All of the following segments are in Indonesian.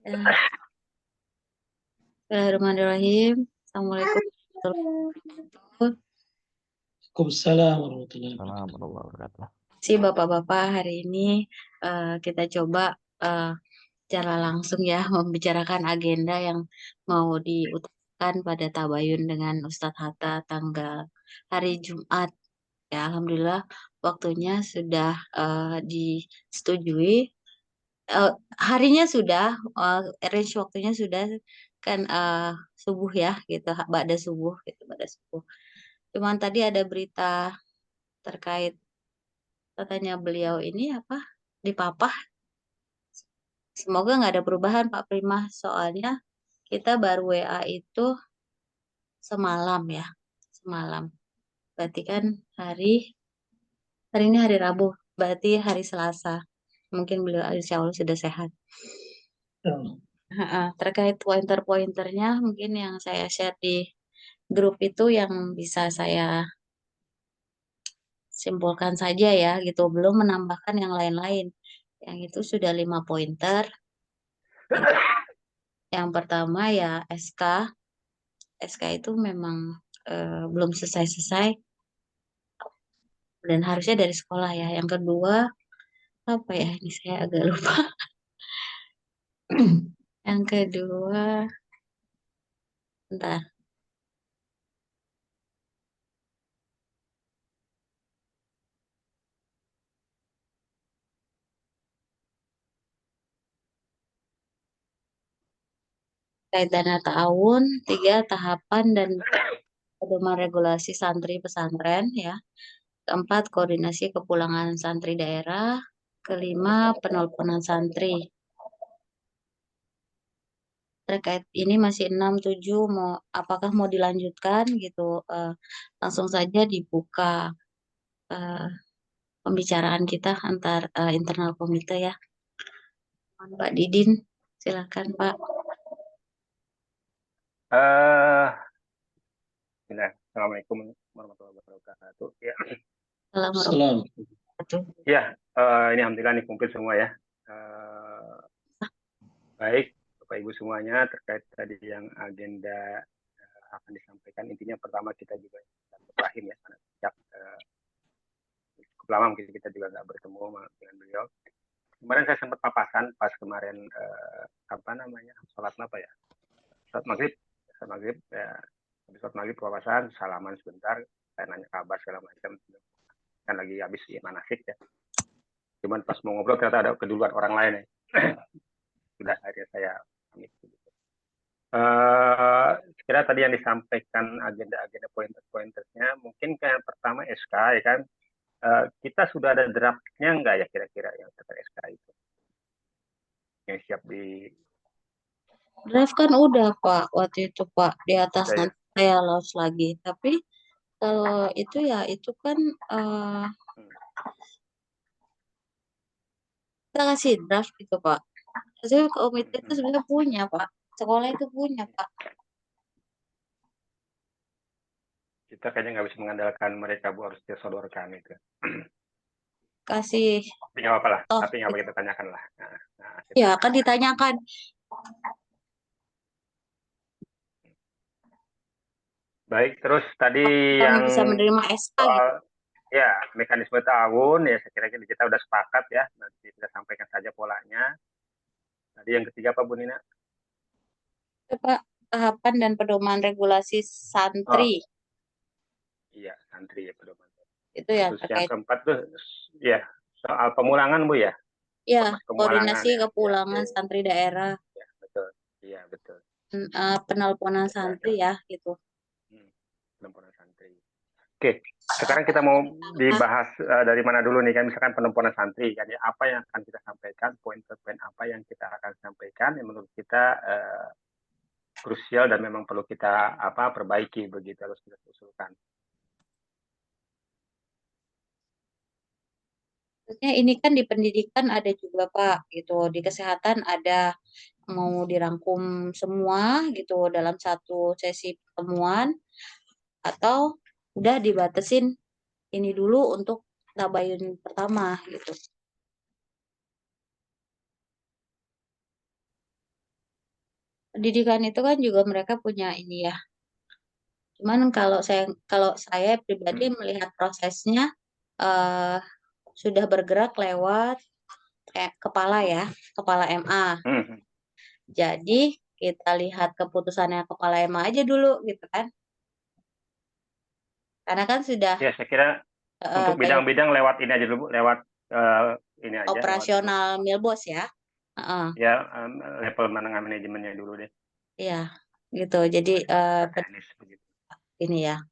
Ya, Bismillahirrahmanirrahim. Assalamualaikum warahmatullahi wabarakatuh. Waalaikumsalam warahmatullahi Salam wabarakatuh. warahmatullahi wabarakatuh. Si Bapak-Bapak, hari ini kita coba eh, secara langsung ya membicarakan agenda yang mau diutarakan pada Tabayun dengan Ustadz Hatta tanggal hari Jumat. Ya, Alhamdulillah waktunya sudah disetujui. Eh, Harinya sudah, range waktunya sudah kan subuh ya gitu, ba'da subuh gitu, ba'da subuh. Cuman tadi ada berita terkait katanya beliau ini apa dipapah. Semoga nggak ada perubahan Pak Prima, soalnya kita baru WA itu semalam ya, semalam. Berarti kan hari hari ini hari Rabu, berarti hari Selasa. Mungkin beliau insya Allah sudah sehat. Ya, Terkait pointer-pointernya mungkin yang saya share di grup itu yang bisa saya simpulkan saja ya gitu, belum menambahkan yang lain-lain. Yang itu sudah 5 pointer. Yang pertama ya SK. SK itu memang belum selesai-selesai dan harusnya dari sekolah ya. Yang kedua apa ya? Ini saya agak lupa. Yang kedua, bentar. Terkait dana tahun, 3 tahapan dan pedoman regulasi santri pesantren ya. Keempat, koordinasi kepulangan santri daerah. Kelima, penelponan santri. Terkait ini masih 6, 7, apakah mau dilanjutkan gitu. Langsung saja dibuka eh, pembicaraan kita antar internal komite ya. Pak Didin, silakan Pak. Eh, Assalamualaikum warahmatullahi wabarakatuh. Ya, Assalamualaikum salam. warahmatullahi ya, ini alhamdulillah nih kumpul semua ya. Eh, Baik, Bapak Ibu semuanya terkait tadi yang agenda akan disampaikan. Intinya pertama kita juga rahim ya, karena sejak cukup lama mungkin kita juga nggak bertemu dengan beliau. Kemarin saya sempat papasan pas kemarin apa namanya sholat apa ya, sholat maghrib ya, habis sholat maghrib papasan, salaman sebentar, saya nanya kabar segala macam, kan lagi habis ya, manasik ya. Cuman pas mau ngobrol ternyata ada keduluan orang lain ya. Sudah akhirnya saya pamit. Kira tadi yang disampaikan agenda-agenda pointer-pointernya, mungkin kayak pertama SK ya kan. Kita sudah ada draftnya nggak ya kira-kira yang terkait SK itu yang siap di Draft kan udah Pak, waktu itu Pak, di atas ya, nanti saya loss lagi. Tapi kalau itu ya itu kan eh, kita kasih draft gitu Pak. Saya komite itu sebenarnya punya Pak. Sekolah itu punya Pak. kita kayaknya nggak bisa mengandalkan mereka bu, harus disodorkan itu. Kasih Tapi nggak apa-apa lah, toh. tapi nggak apa kita tanyakan lah. Ya Kita kan ditanyakan. baik. Terus tadi Kami yang bisa menerima SK gitu. soal ya mekanisme tahun ya, saya kira kita udah sepakat ya, nanti kita sampaikan saja polanya. Tadi yang ketiga apa Bu Nina? Itu, Pak, tahapan dan pedoman regulasi Oh santri. iya, santri ya pedoman. Itu yang Terus yang terkait. keempat tuh ya soal pemulangan Bu ya, Ya, informasi pemulangan koordinasi ya. Ya, oke. kepulangan santri daerah. Ya, betul. Iya, betul. Penelponan Ya, santri ya gitu. penempuran santri. Oke, sekarang kita mau dibahas dari mana dulu nih kan, misalkan penempuran santri kan ya, apa yang akan kita sampaikan, poin-poin apa yang kita akan sampaikan yang menurut kita krusial dan memang perlu kita perbaiki begitu, harus kita usulkan. Maksudnya ini kan di pendidikan ada juga Pak gitu, di kesehatan ada, mau dirangkum semua gitu dalam satu sesi pertemuan atau udah dibatasin ini dulu untuk tabayun pertama gitu. pendidikan itu kan juga mereka punya ini ya. Cuman kalau saya pribadi melihat prosesnya eh, sudah bergerak lewat kayak kepala ya, kepala MA. Hmm. Jadi kita lihat keputusannya kepala MA aja dulu gitu kan. Karena kan sudah Ya, saya kira untuk kayak bidang-bidang lewat ini aja dulu, lewat ini aja, lewat dulu. operasional Milbos ya. Heeh, Ya, level menengah manajemennya dulu deh, iya gitu. Jadi teknis begitu. ini ya.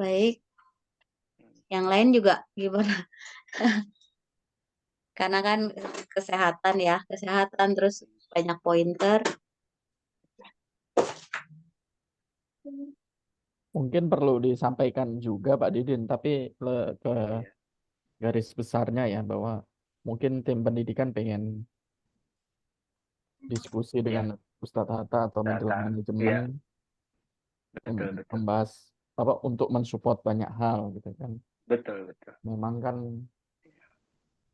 Baik, yang lain juga gimana? Karena kan kesehatan ya, kesehatan terus banyak pointer. Mungkin perlu disampaikan juga Pak Didin, tapi ke Iya, garis besarnya ya bahwa mungkin tim pendidikan pengen diskusi iya, dengan Ustadz Hatta atau Mentor data, Manajemen iya, betul, betul, membahas apa untuk mensupport banyak hal gitu kan. betul, betul. Memang kan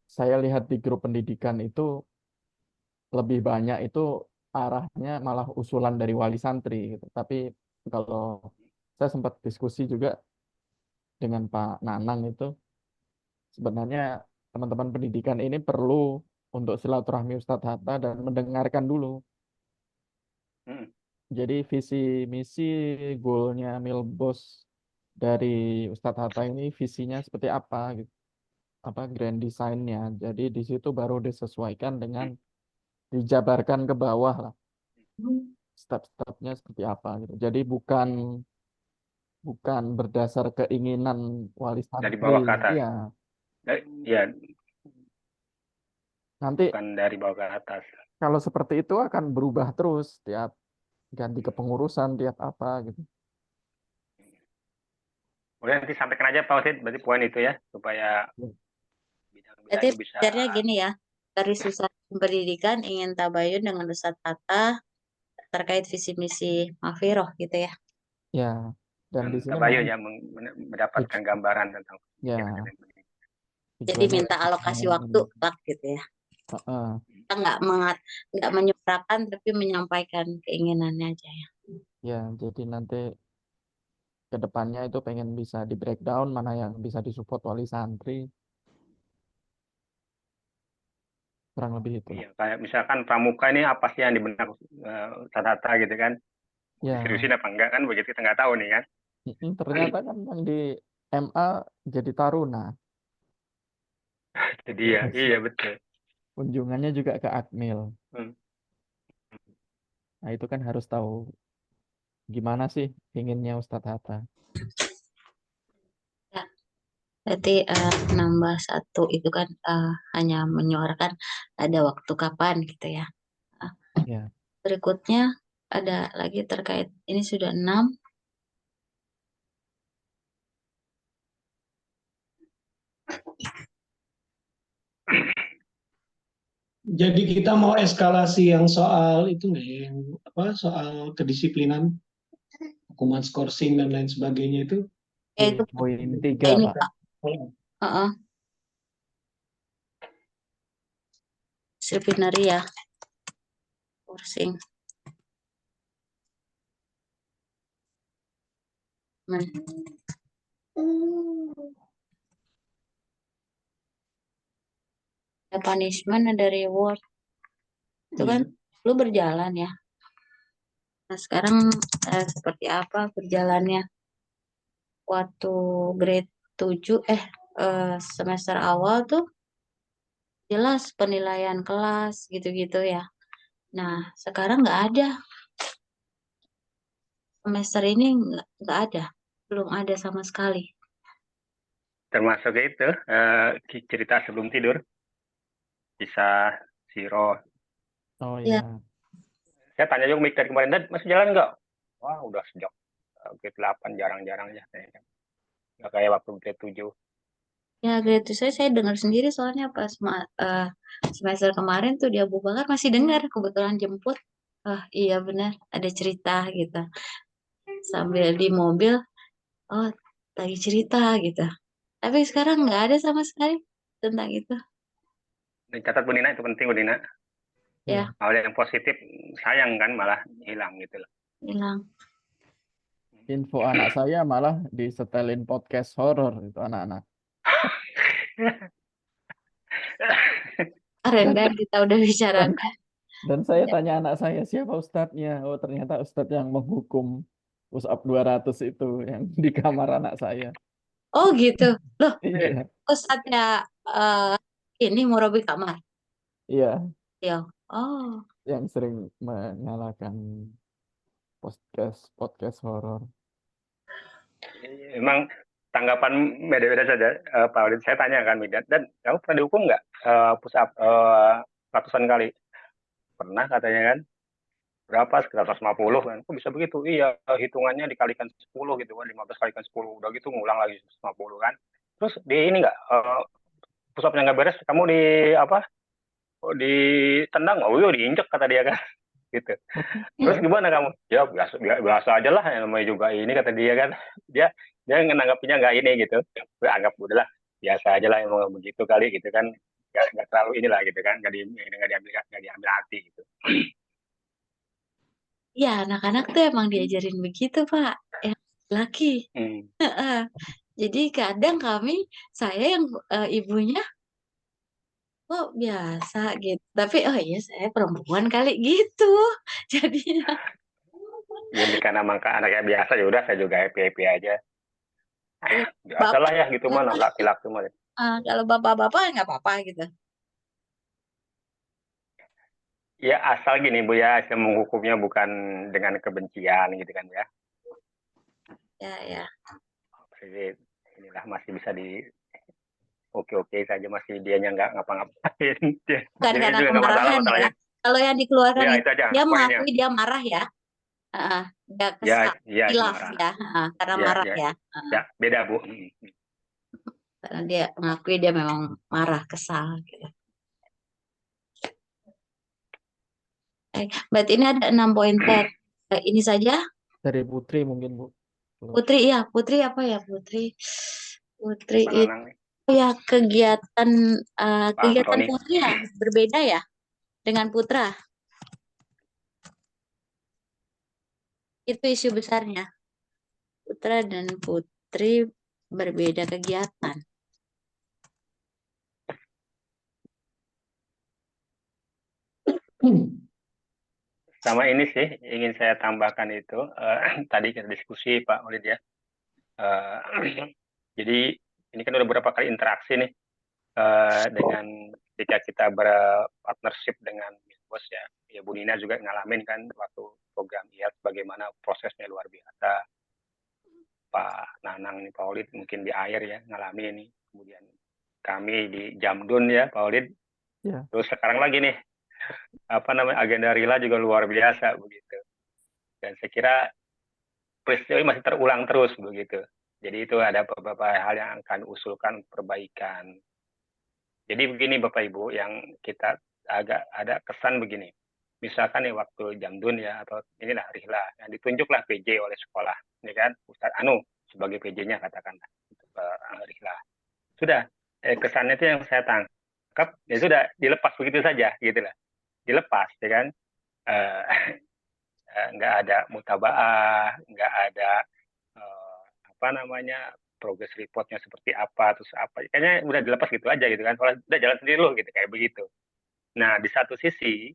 saya lihat di grup pendidikan itu lebih banyak itu arahnya malah usulan dari wali santri gitu. Tapi kalau saya sempat diskusi juga dengan Pak Nanang itu sebenarnya teman-teman pendidikan ini perlu untuk silaturahmi Ustadz Hatta dan mendengarkan dulu. Hmm. Jadi visi misi goalnya Milbos dari Ustadz Hatta ini visinya seperti apa gitu, apa grand design-nya. Jadi di situ baru disesuaikan dengan dijabarkan ke bawah lah step-stepnya seperti apa gitu. Jadi bukan bukan berdasar keinginan wali Dari santri. bawah ke atas. Iya, Ya, nanti bukan dari bawah ke atas. kalau seperti itu akan berubah terus tiap ganti kepengurusan tiap apa gitu. Boleh nanti sampaikan aja Pak Wasid, berarti poin itu ya, supaya Berarti bidang-bidangnya bisa. sebenarnya gini ya, dari Susat Pendidikan ingin tabayun dengan Ustadz Hatta terkait visi misi Mafiroh gitu ya. Ya, dan di sini Tabayun memang ya, mendapatkan gambaran tentang pendidikan ya akademik. Jadi tujuannya minta alokasi waktu Pak gitu ya. uh, Kita nggak menyuarakan tapi menyampaikan keinginannya aja ya. ya jadi nanti ke depannya itu pengen bisa di breakdown mana yang bisa disupport wali santri kurang lebih itulah. Iya, kayak misalkan pramuka ini apa sih yang di benak Tata gitu kan? Ya, Diseriusin apa enggak kan? Begitu kita nggak tahu nih kan? ternyata kan yang di MA jadi taruna. Jadi ya, iya betul. Kunjungannya juga ke Akmil. Hmm. Nah, itu kan harus tahu gimana sih inginnya Ustadz Hatta. Ya, berarti nambah satu itu kan hanya menyuarakan ada waktu kapan gitu ya. Ah, Ya, berikutnya ada lagi terkait ini sudah 6. Jadi kita mau eskalasi yang soal itu nggak ya, yang apa soal kedisiplinan, hukuman skorsing dan lain sebagainya itu. Itu poin 3 ini Pak. Pak. Heeh, disiplinary ya, coursing. Ada punishment, ada reward. Itu kan lu berjalan ya. Nah, sekarang seperti apa berjalannya? Waktu grade 7 semester awal tuh jelas penilaian kelas gitu-gitu ya. Nah, sekarang nggak ada. Semester ini nggak ada. Belum ada sama sekali. Termasuk itu cerita sebelum tidur, kisah Siro. Oh Ya, iya. Saya tanya juga Mik dari kemarin, dan masih jalan nggak? Wah, udah sejak grade 8 jarang-jarang ya kayaknya. Nggak kayak waktu grade 7. ya grade 7 saya dengar sendiri soalnya pas semester kemarin tuh di Abu Bakar masih dengar kebetulan jemput. Ah iya benar ada cerita gitu. Sambil di mobil, oh lagi cerita gitu. Tapi sekarang nggak ada sama sekali tentang itu. Dan catat Bu Nina, itu penting Bu Nina. Ya, hal yang positif sayang kan malah hilang gitu loh. hilang. Info anak saya malah disetelin podcast horor itu anak-anak. Keren Dan kan kita udah dan, bicarakan. dan saya Ya. tanya anak saya siapa ustadznya. Oh ternyata ustadz yang menghukum push up 200 itu yang di kamar anak saya. Oh gitu. Loh, Iya, Ustadznya ini Murabi Kamar. iya, Ya. Oh, yang sering menyalakan podcast podcast horor. Memang tanggapan beda-beda saja, Pak Audit. Saya tanya kan, Midan, dan kamu pernah dihukum nggak push up ratusan kali? Pernah katanya kan. Berapa? Sekitar 150 kan. Kok bisa begitu? Iya, hitungannya dikalikan 10 gitu kan. 15 kalikan 10. Udah gitu ngulang lagi 150 kan. Terus di ini nggak, push up-nya nggak beres, kamu di apa? Ditendang? Oh iya, diinjek kata dia kan. Gitu. Terus gimana kamu? Ya biasa, biasa aja lah, yang namanya juga ini kata dia kan. Dia dia nanggapinya nggak ini gitu. Gue anggap udahlah biasa aja lah, emang begitu kali gitu kan. Nggak terlalu inilah gitu kan. Nggak diambil hati gitu. ya anak-anak tuh emang diajarin begitu, Pak. Yang laki. Hmm. Jadi kadang saya yang ibunya, kok biasa gitu. Tapi oh iya saya perempuan kali gitu. Jadinya. Ya karena mangka anaknya biasa, ya udah saya juga happy aja. Biasa lah Bapak, ya gitu mana laki-laki mah. kalau bapak-bapak nggak apa-apa gitu. Ya asal gini Bu ya, saya menghukumnya bukan dengan kebencian gitu kan ya. Ya, ya. Jadi inilah masih bisa di oke saja, masih dianya nggak ngapa-ngapain. Bukan Jadi karena itu nggak masalah kemarahan ya. masalahnya. Kalau yang dikeluarkan Ya itu itu aja dia poinnya. mengakui dia marah ya. Dia kesal, Ya itu hilaf marah. ya, karena Ya marah ya ya. ya beda Bu. Karena dia mengakui dia memang marah, kesal gitu. Berarti ini ada 6 pointer. Ini saja. Dari Putri mungkin Bu. Putri ya, Putri apa ya Putri? Putri Pak itu Nanang nih, ya kegiatan Pak Antoni. Putri ya berbeda ya dengan Putra. Itu isu besarnya. Putra dan Putri berbeda kegiatan. Sama ini sih ingin saya tambahkan itu tadi kita diskusi Pak Ulid ya. Jadi ini kan udah beberapa kali interaksi nih dengan ketika kita berpartnership dengan Bos ya. Ya Bu Nina juga ngalamin kan waktu program IELTS bagaimana prosesnya luar biasa. Pak Nanang nih Pak Ulid mungkin di air ya ngalamin ini. Kemudian kami di Jamdun ya Pak Ulid. Ya. Terus sekarang lagi nih apa namanya agenda Rila juga luar biasa begitu. Dan saya kira peristiwa ini masih terulang terus begitu. Jadi itu ada beberapa hal yang akan usulkan perbaikan. Jadi begini Bapak Ibu, yang kita agak ada kesan begini. Misalkan nih waktu Jamdun ya, atau inilah Rihla, yang ditunjuklah PJ oleh sekolah, ya kan? Ustadz Anu sebagai PJ-nya katakanlah, Rihla. Sudah, kesannya itu yang saya tangkap, ya sudah dilepas begitu saja, gitu lah. Dilepas, ya kan? Nggak ada mutabaah, nggak ada apa namanya progress reportnya seperti apa, terus apa, kayaknya udah dilepas gitu aja gitu kan, soalnya udah jalan sendiri loh gitu kayak begitu. Nah di satu sisi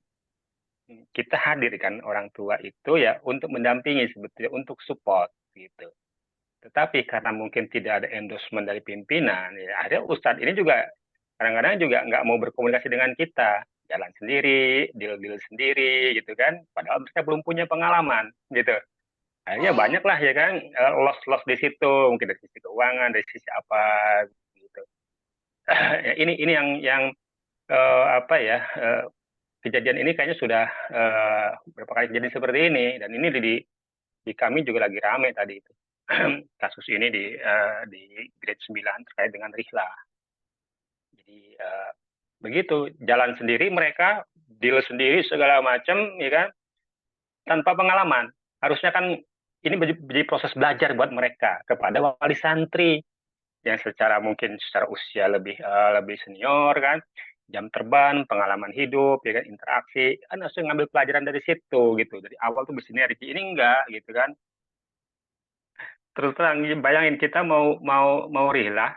kita hadir kan orang tua itu ya untuk mendampingi sebetulnya, untuk support gitu. Tetapi karena mungkin tidak ada endorsement dari pimpinan, ya akhirnya Ustadz ini juga kadang-kadang juga nggak mau berkomunikasi dengan kita, jalan sendiri, deal-deal sendiri gitu kan, padahal mereka belum punya pengalaman gitu. Akhirnya banyak lah ya kan loss di situ, mungkin dari sisi keuangan, dari sisi apa gitu. Ini yang apa ya kejadian ini kayaknya sudah berapa kali kejadian seperti ini, dan ini di kami juga lagi rame tadi itu kasus ini di grade 9 terkait dengan Rihla. Jadi begitu jalan sendiri mereka, deal sendiri segala macam ya kan, tanpa pengalaman. Harusnya kan ini menjadi proses belajar buat mereka kepada wali santri yang secara mungkin secara usia lebih senior kan, jam terbang, pengalaman hidup, ya kan, interaksi, kan harus ngambil pelajaran dari situ gitu. Dari awal tuh bersinergi, ini enggak gitu kan. Terus terang bayangin kita mau rihlah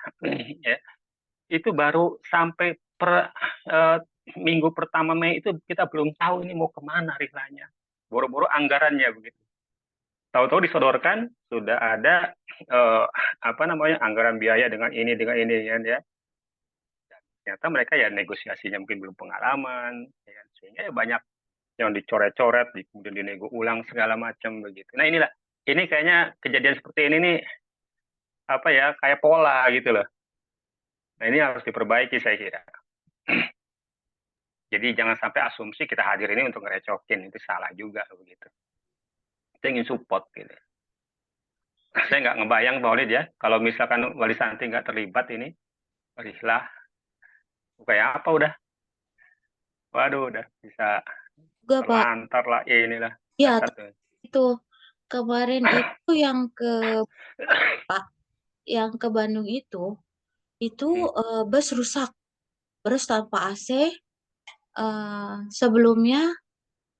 ya, itu baru sampai minggu pertama Mei itu kita belum tahu ini mau kemana rihlanya. Boro-boro anggarannya begitu. Tahu-tahu disodorkan sudah ada anggaran biaya dengan ini kan ya. Ternyata mereka ya negosiasinya mungkin belum pengalaman, ya kan? Sehingga ya banyak yang dicoret-coret, kemudian dinego ulang segala macam begitu. Nah inilah, ini kayaknya kejadian seperti ini nih kayak pola gitu loh. Nah ini harus diperbaiki saya kira. Jadi jangan sampai asumsi kita hadir ini untuk ngerecokin, itu salah juga begitu. Kita ingin support gitu. Saya nggak ngebayang Pak Walid ya, kalau misalkan Wali Santi nggak terlibat ini, Rislah, kayak apa udah? Waduh, udah bisa Juga Pak. terlantar lah inilah. Iya, Dasar. itu kemarin itu yang ke Bandung itu bus rusak, bus tanpa AC. Sebelumnya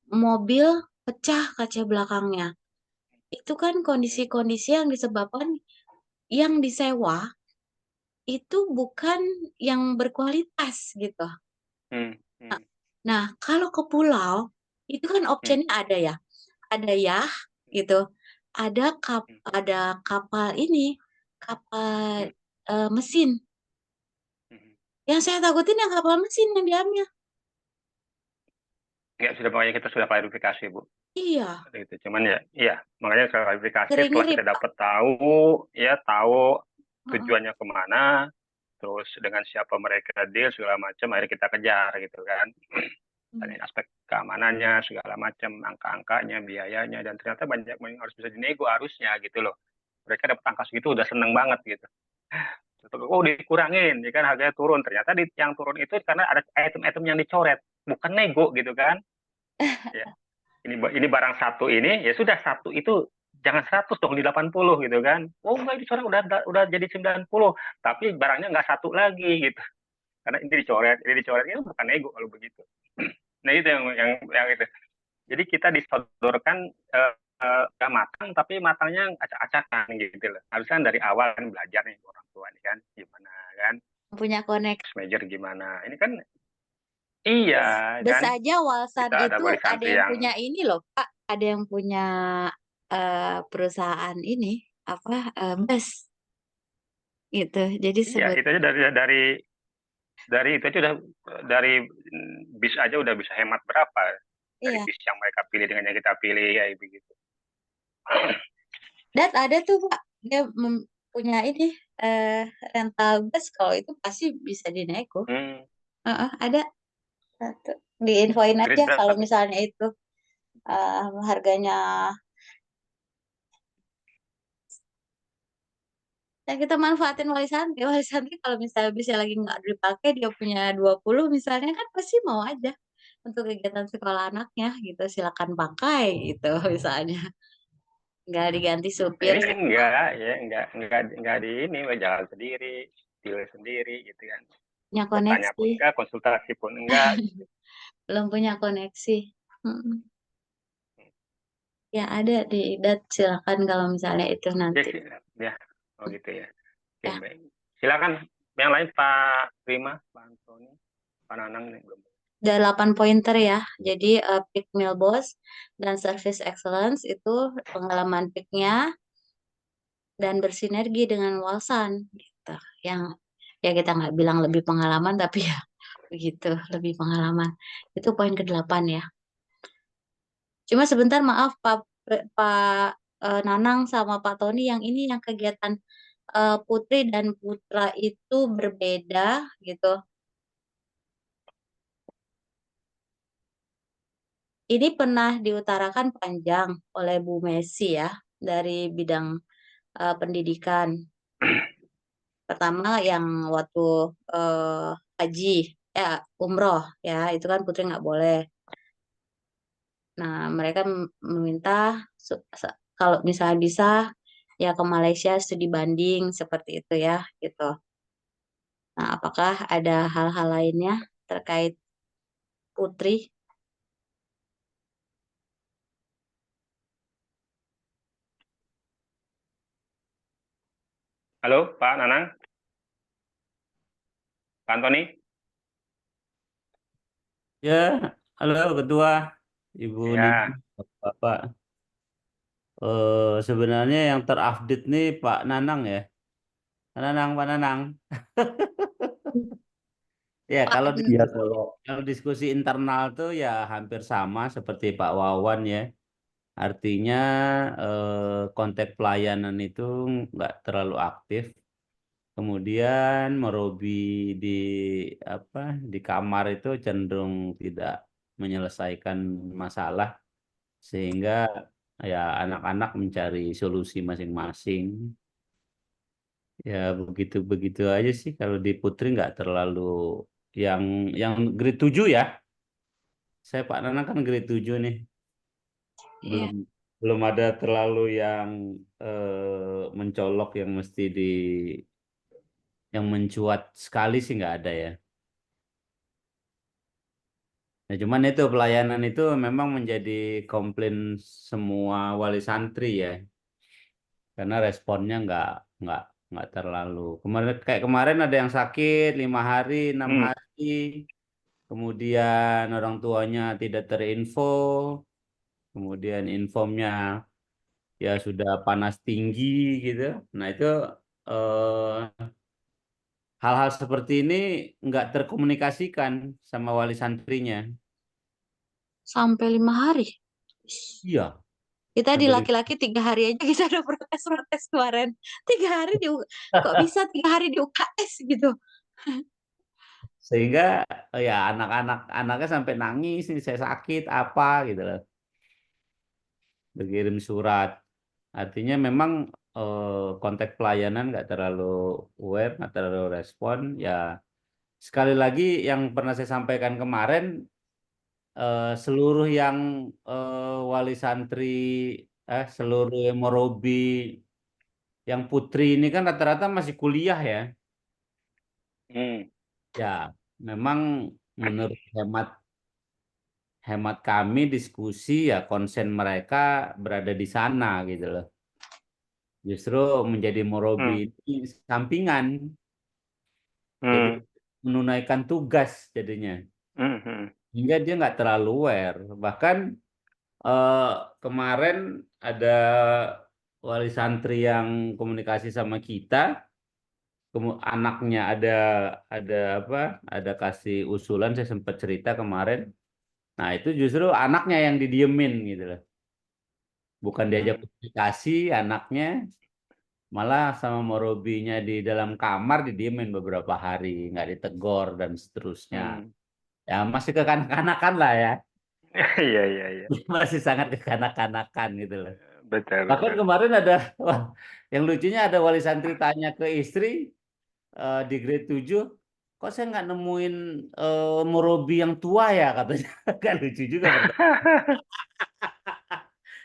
mobil pecah kaca belakangnya. Itu kan kondisi-kondisi yang disebabkan yang disewa itu bukan yang berkualitas gitu. Nah, kalau ke pulau itu kan opsinya ada ya, gitu, ada kapal ini, kapal mesin. Yang saya takutin yang kapal mesin yang diambil. Ya makanya kita sudah klarifikasi Bu. Iya. Itu cuman ya makanya klarifikasi setelah Ngeri-ngeri, kita dapat tahu tujuannya kemana, terus dengan siapa mereka deal segala macam, akhirnya kita kejar gitu kan. Dan aspek keamanannya segala macam, angka-angkanya, biayanya, dan ternyata banyak yang harus bisa dinego harusnya gitu loh. Mereka dapat angka segitu udah seneng banget gitu. Dikurangin, ya kan harganya turun. Ternyata yang turun itu karena ada item-item yang dicoret, bukan nego gitu kan. Ya. Ini barang satu ini, ya sudah satu itu jangan 100 dong, di 80 gitu kan. Oh enggak, ini coret udah jadi 90, tapi barangnya nggak satu lagi gitu. Karena ini dicoret, itu bukan nego kalau begitu. Nah itu yang itu. Jadi kita disodorkan gak matang, tapi matangnya acak-acakan gitu loh. Harusnya dari awal kan belajar nih orang tua nih kan, gimana kan. punya koneksi. Major gimana. Ini kan iya Bus kan. aja Walsan Kita ada itu wali ada santri yang yang punya ini loh Pak, ada yang punya perusahaan ini bus gitu. Jadi iya itu aja dari itu aja udah dari bis aja udah bisa hemat berapa dari iya. bis yang mereka pilih dengan yang kita pilih ya begitu. Dan ada tuh Pak, dia punya ini rental bus, kalau itu pasti bisa dinego. Ada satu, diinfoin Grade aja berapa kalau tuh? misalnya itu harganya. Dan kita manfaatin wali santri kalau misalnya bisa lagi nggak dipakai, dia punya 20 misalnya, kan pasti mau aja untuk kegiatan sekolah anaknya gitu, silakan pakai gitu misalnya, nggak diganti supir. Ini kan enggak di ini jalan sendiri, pilih sendiri gitu kan. Punya Bertanya pun koneksi, enggak, konsultasi pun enggak. belum punya koneksi. Ya ada di dat, silakan kalau misalnya itu nanti. Ya, oh gitu ya. Oke, Ya. baik. Silakan yang lain Pak Rima, Pak Antoni, Pak Nanang nih belum. Ada 8 pointer ya. Jadi pick meal boss dan service excellence itu pengalaman picknya dan bersinergi dengan Walsan gitu. Yang ya kita nggak bilang lebih pengalaman, tapi ya begitu, lebih pengalaman. Itu poin ke-8 ya. Cuma sebentar, maaf Pak Nanang sama Pak Tony, yang ini yang kegiatan Putri dan Putra itu berbeda gitu. Ini pernah diutarakan panjang oleh Bu Messi ya, dari bidang pendidikan. Pertama yang waktu haji, umroh ya, itu kan Putri nggak boleh. Nah, mereka meminta kalau misalnya bisa ya ke Malaysia studi banding seperti itu ya, gitu. Nah, apakah ada hal-hal lainnya terkait Putri. Halo, Pak Nanang, Pak Antoni. Ya, halo Ketua, Ibu Nini, Ya, Bapak. Sebenarnya yang terupdate nih Pak Nanang ya. Pak Nanang. Ya, Pak, kalau Iya, kalau kalau diskusi internal tuh ya hampir sama seperti Pak Wawan ya. Artinya konteks pelayanan itu nggak terlalu aktif. Kemudian merobi di apa di kamar itu cenderung tidak menyelesaikan masalah. Sehingga ya anak-anak mencari solusi masing-masing. Ya begitu-begitu aja sih, kalau di Putri nggak terlalu yang grade 7 ya. Saya Pak Nana kan grade 7 nih. iya. Belum belum ada terlalu yang mencolok yang mesti yang mencuat sekali sih nggak ada ya. Nah, cuman itu pelayanan itu memang menjadi komplain semua wali santri ya. Karena responnya nggak nggak terlalu. Kemarin ada yang sakit 5 hari 6 hmm, hari, kemudian orang tuanya tidak terinfo, kemudian informnya ya sudah panas tinggi gitu. Nah itu eh, hal-hal seperti ini nggak terkomunikasikan sama wali santrinya. Sampai 5 hari. Iya, Kita di sampai laki-laki 3 hari aja kita udah protes-protes kemarin. 3 hari kok bisa 3 hari di UKS gitu. sehingga ya anaknya sampai nangis nih, saya sakit apa gitu loh, berkirim surat. Artinya memang konteks pelayanan nggak terlalu aware, nggak terlalu respon. Ya sekali lagi yang pernah saya sampaikan kemarin, seluruh yang wali santri, seluruh yang Morobi, yang Putri ini kan rata-rata masih kuliah ya. hmm, Ya memang menurut hemat hemat kami diskusi ya konsen mereka berada di sana gitu loh. Justru menjadi Morobi hmm, ini sampingan, jadi hmm, menunaikan tugas jadinya. hmm, hmm, Hingga dia nggak terlalu aware. Bahkan eh, kemarin ada wali santri yang komunikasi sama kita, anaknya ada apa? Ada kasih usulan, saya sempat cerita kemarin. Nah itu justru anaknya yang didiemin gitu loh. Bukan diajak hmm, komunikasi anaknya, malah sama Morobinya di dalam kamar didiemin beberapa hari, nggak ditegor dan seterusnya. hmm. Ya masih kekanak-kanakan lah ya, Iya, iya, iya. masih sangat kekanak-kanakan gitu loh. Betul, Bahkan betul. kemarin ada, wah, yang lucunya ada wali santri tanya ke istri di grade 7, kok saya nggak nemuin Morobi yang tua ya katanya. Kan lucu juga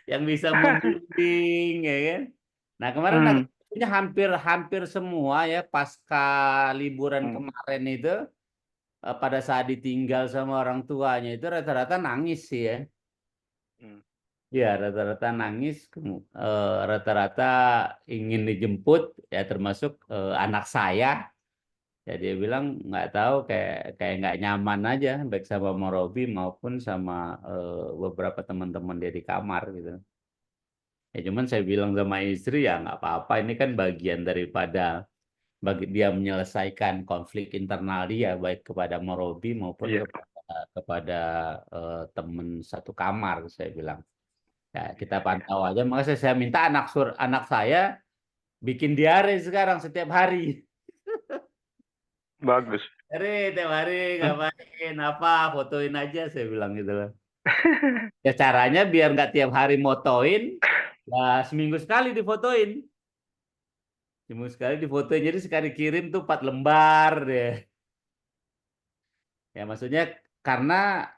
yang bisa membimbing ya kan. Nah kemarin Hmm, akhirnya hampir hampir semua ya pasca liburan hmm, kemarin itu pada saat ditinggal sama orang tuanya itu rata-rata nangis sih ya. hmm, Ya rata-rata nangis, rata-rata ingin dijemput ya termasuk anak saya. Ya dia bilang nggak tahu kayak kayak nggak nyaman aja baik sama Morobi maupun sama beberapa teman-teman dia di kamar gitu. Ya cuman saya bilang sama istri ya nggak apa-apa, ini kan bagian daripada bagi dia menyelesaikan konflik internal dia baik kepada Morobi maupun iya, kepada teman satu kamar, saya bilang. Ya kita iya, iya. pantau aja. Makanya saya minta anak saya bikin diare sekarang setiap hari. Bagus. Hari tiap hari ngapain apa fotoin aja, saya bilang gitu loh. Ya caranya biar nggak tiap hari motoin, ya seminggu sekali difotoin. Seminggu sekali difotoin, jadi sekali kirim tuh 4 lembar deh. Ya maksudnya karena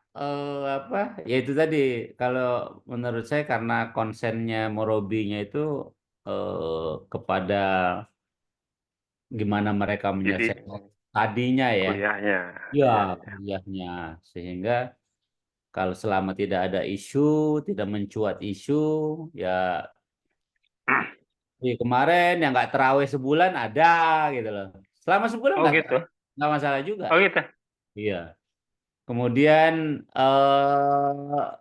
apa? Ya itu tadi, kalau menurut saya karena konsennya Morobinya itu kepada gimana mereka Jadi, menyelesaikan tadinya ya. kuliahnya. Ya, Iya, iya. kuliahnya. Sehingga kalau selama tidak ada isu, tidak mencuat isu, ya kemarin yang nggak terawih sebulan ada gitu loh. Selama sebulan Oh gitu. nggak masalah juga. Oh gitu. Iya. Kemudian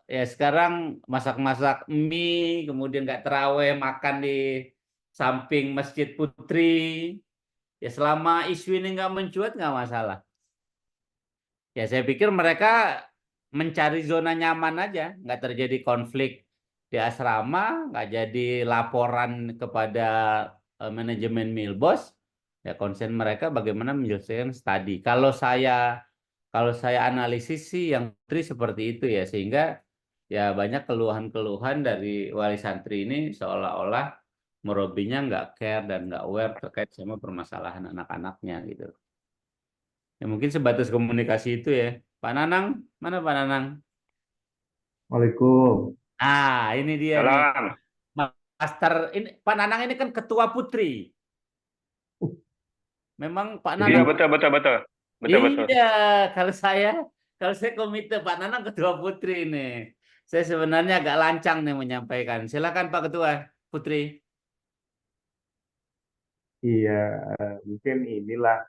ya sekarang masak-masak mie, kemudian nggak terawih makan di samping Masjid Putri. Ya selama isu ini nggak mencuat nggak masalah. Ya saya pikir mereka mencari zona nyaman aja, nggak terjadi konflik di asrama, nggak jadi laporan kepada manajemen Milbos. Ya konsen mereka bagaimana menyelesaikan studi. Kalau saya analisis sih yang Putri seperti itu ya, sehingga ya banyak keluhan-keluhan dari wali santri ini seolah-olah Murabinya nggak care dan nggak aware terkait sama permasalahan anak-anaknya gitu. Ya mungkin sebatas komunikasi itu ya. Pak Nanang, mana Pak Nanang? Waalaikumsalam. Ini dia nih. Salam. Master ini Pak Nanang ini kan ketua Putri. Memang Pak Iya Nanang betul betul betul betul betul. iya, kalau saya komite Pak Nanang ketua Putri ini. Saya sebenarnya agak lancang nih menyampaikan. Silakan Pak Ketua Putri. Iya, mungkin inilah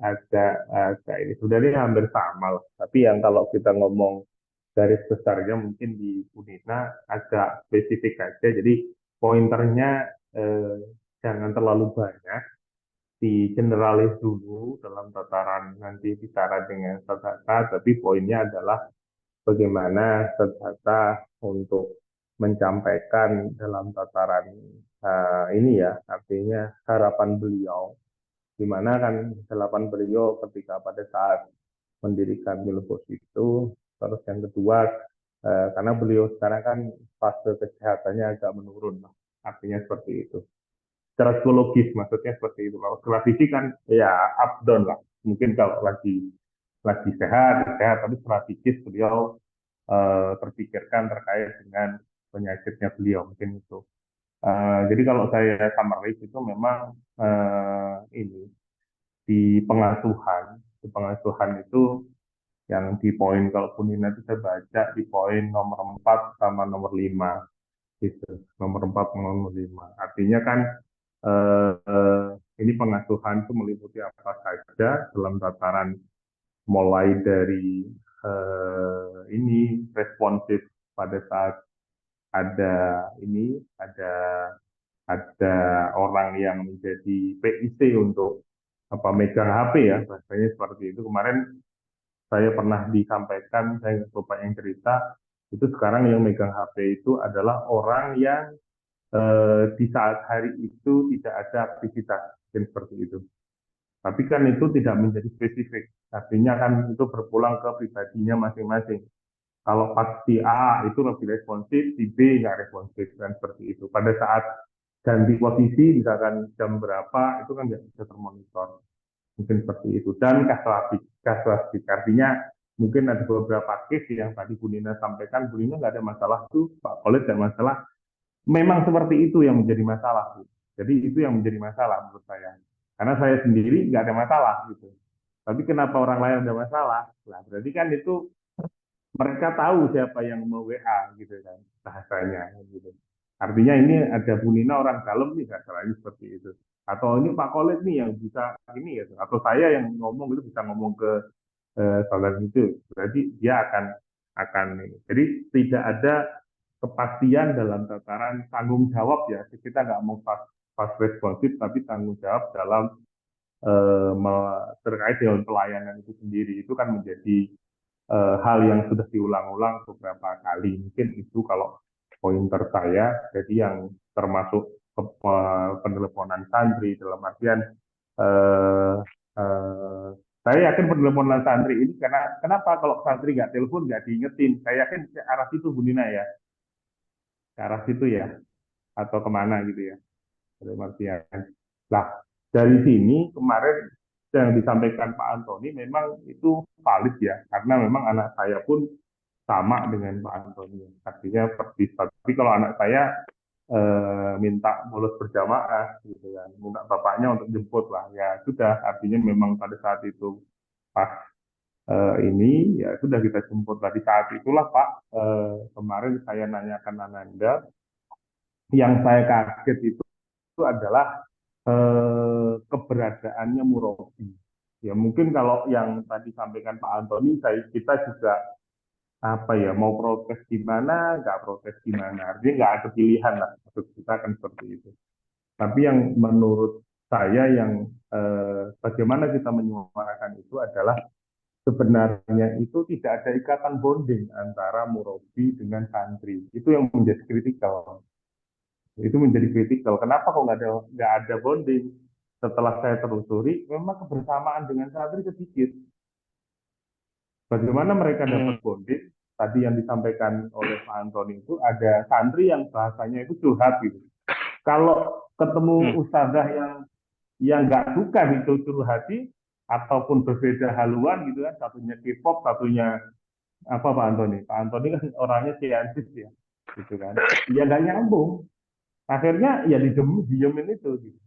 agak ini sebenarnya hampir sama lah. Tapi yang kalau kita ngomong garis besarnya mungkin di Unina agak spesifik aja. Jadi pointernya eh, jangan terlalu banyak, di generalis dulu dalam tataran nanti bicara dengan data, tapi poinnya adalah bagaimana data untuk menyampaikan dalam tataran ini ya, artinya harapan beliau, di mana kan harapan beliau ketika pada saat mendirikan Milbos itu, terus yang kedua, karena beliau sekarang kan fase kesehatannya agak menurun, artinya seperti itu. Secara psikologis maksudnya seperti itu. Kalau secara fisik kan ya up down lah. Mungkin kalau lagi sehat, tapi secara psikis beliau terpikirkan terkait dengan penyakitnya beliau mungkin itu. Jadi kalau saya summarize itu memang ini di pengasuhan itu yang di poin kalau Punina itu saya baca di poin nomor 4 sama nomor 5 gitu. Nomor 4 sama nomor 5. Artinya kan ini pengasuhan itu meliputi apa saja dalam tataran mulai dari ini responsif pada saat ada orang yang menjadi PIC untuk apa megang HP ya bahasanya seperti itu. Kemarin saya pernah disampaikan, saya lupa yang cerita, itu sekarang yang megang HP itu adalah orang yang di saat hari itu tidak ada aktivitas dan seperti itu. Tapi kan itu tidak menjadi spesifik, artinya kan itu berpulang ke pribadinya masing-masing. Kalau pas si A itu lebih responsif, si B nggak responsif, dan seperti itu. Pada saat ganti posisi, misalkan jam berapa, itu kan nggak bisa termonitor. Mungkin seperti itu. Dan kasuistik, artinya mungkin ada beberapa case yang tadi Bu Nina sampaikan, Bu Nina nggak ada masalah tuh, Pak Khalid nggak masalah. Memang seperti itu yang menjadi masalah, Bu. Jadi itu yang menjadi masalah menurut saya. Karena saya sendiri nggak ada masalah gitu. Tapi kenapa orang lain ada masalah? Nah, berarti kan itu mereka tahu siapa yang mau WA gitu kan bahasanya gitu. Artinya ini ada Bu Nina orang dalam nih salahnya seperti itu. Atau ini Pak Khalid nih yang bisa ini ya, atau saya yang ngomong itu bisa ngomong ke saudara itu. Berarti dia akan ini. Jadi tidak ada kepastian dalam tataran tanggung jawab ya. Kita nggak mau fast responsif tapi tanggung jawab dalam terkait dengan pelayanan itu sendiri itu kan menjadi hal yang sudah diulang-ulang beberapa kali. Mungkin itu kalau pointer saya, jadi yang termasuk penelponan santri dalam artian eh, eh, saya yakin penelponan santri ini karena kenapa kalau santri nggak telepon nggak diingetin, saya yakin ke arah situ Bu Nina ya, ke arah situ ya, atau kemana gitu ya, dalam artian. Nah, dari sini kemarin yang disampaikan Pak Antoni memang itu valid ya, karena memang anak saya pun sama dengan Pak Antoni. Artinya persis. Tapi kalau anak saya minta bolos berjamaah gitu kan, minta bapaknya untuk jemput lah, ya sudah, artinya memang pada saat itu pas ini ya sudah kita jemput. Di saat itulah Pak, kemarin saya nanyakan Ananda, yang saya kaget itu adalah keberadaannya Murabi. Ya mungkin kalau yang tadi sampaikan Pak Antoni, kita juga apa ya, mau protes gimana, nggak protes gimana, artinya nggak ada pilihan lah, maksud kita kan seperti itu. Tapi yang menurut saya yang bagaimana kita menyuarakan itu adalah sebenarnya itu tidak ada ikatan bonding antara murabi dengan santri. Itu yang menjadi kritikal. Itu menjadi kritikal. Kenapa kok nggak ada bonding? Setelah saya telusuri, memang kebersamaan dengan santri sedikit. Bagaimana mereka dapat bonding? Tadi yang disampaikan oleh Pak Antoni itu ada santri yang bahasanya itu curhat gitu. Kalau ketemu ustazah yang nggak suka itu curhati ataupun berbeda haluan gitu kan, satunya K-pop, satunya apa Pak Antoni? Pak Antoni kan orangnya siantis ya, gitu kan? Ya nggak nyambung. Akhirnya ya diemin itu. Gitu.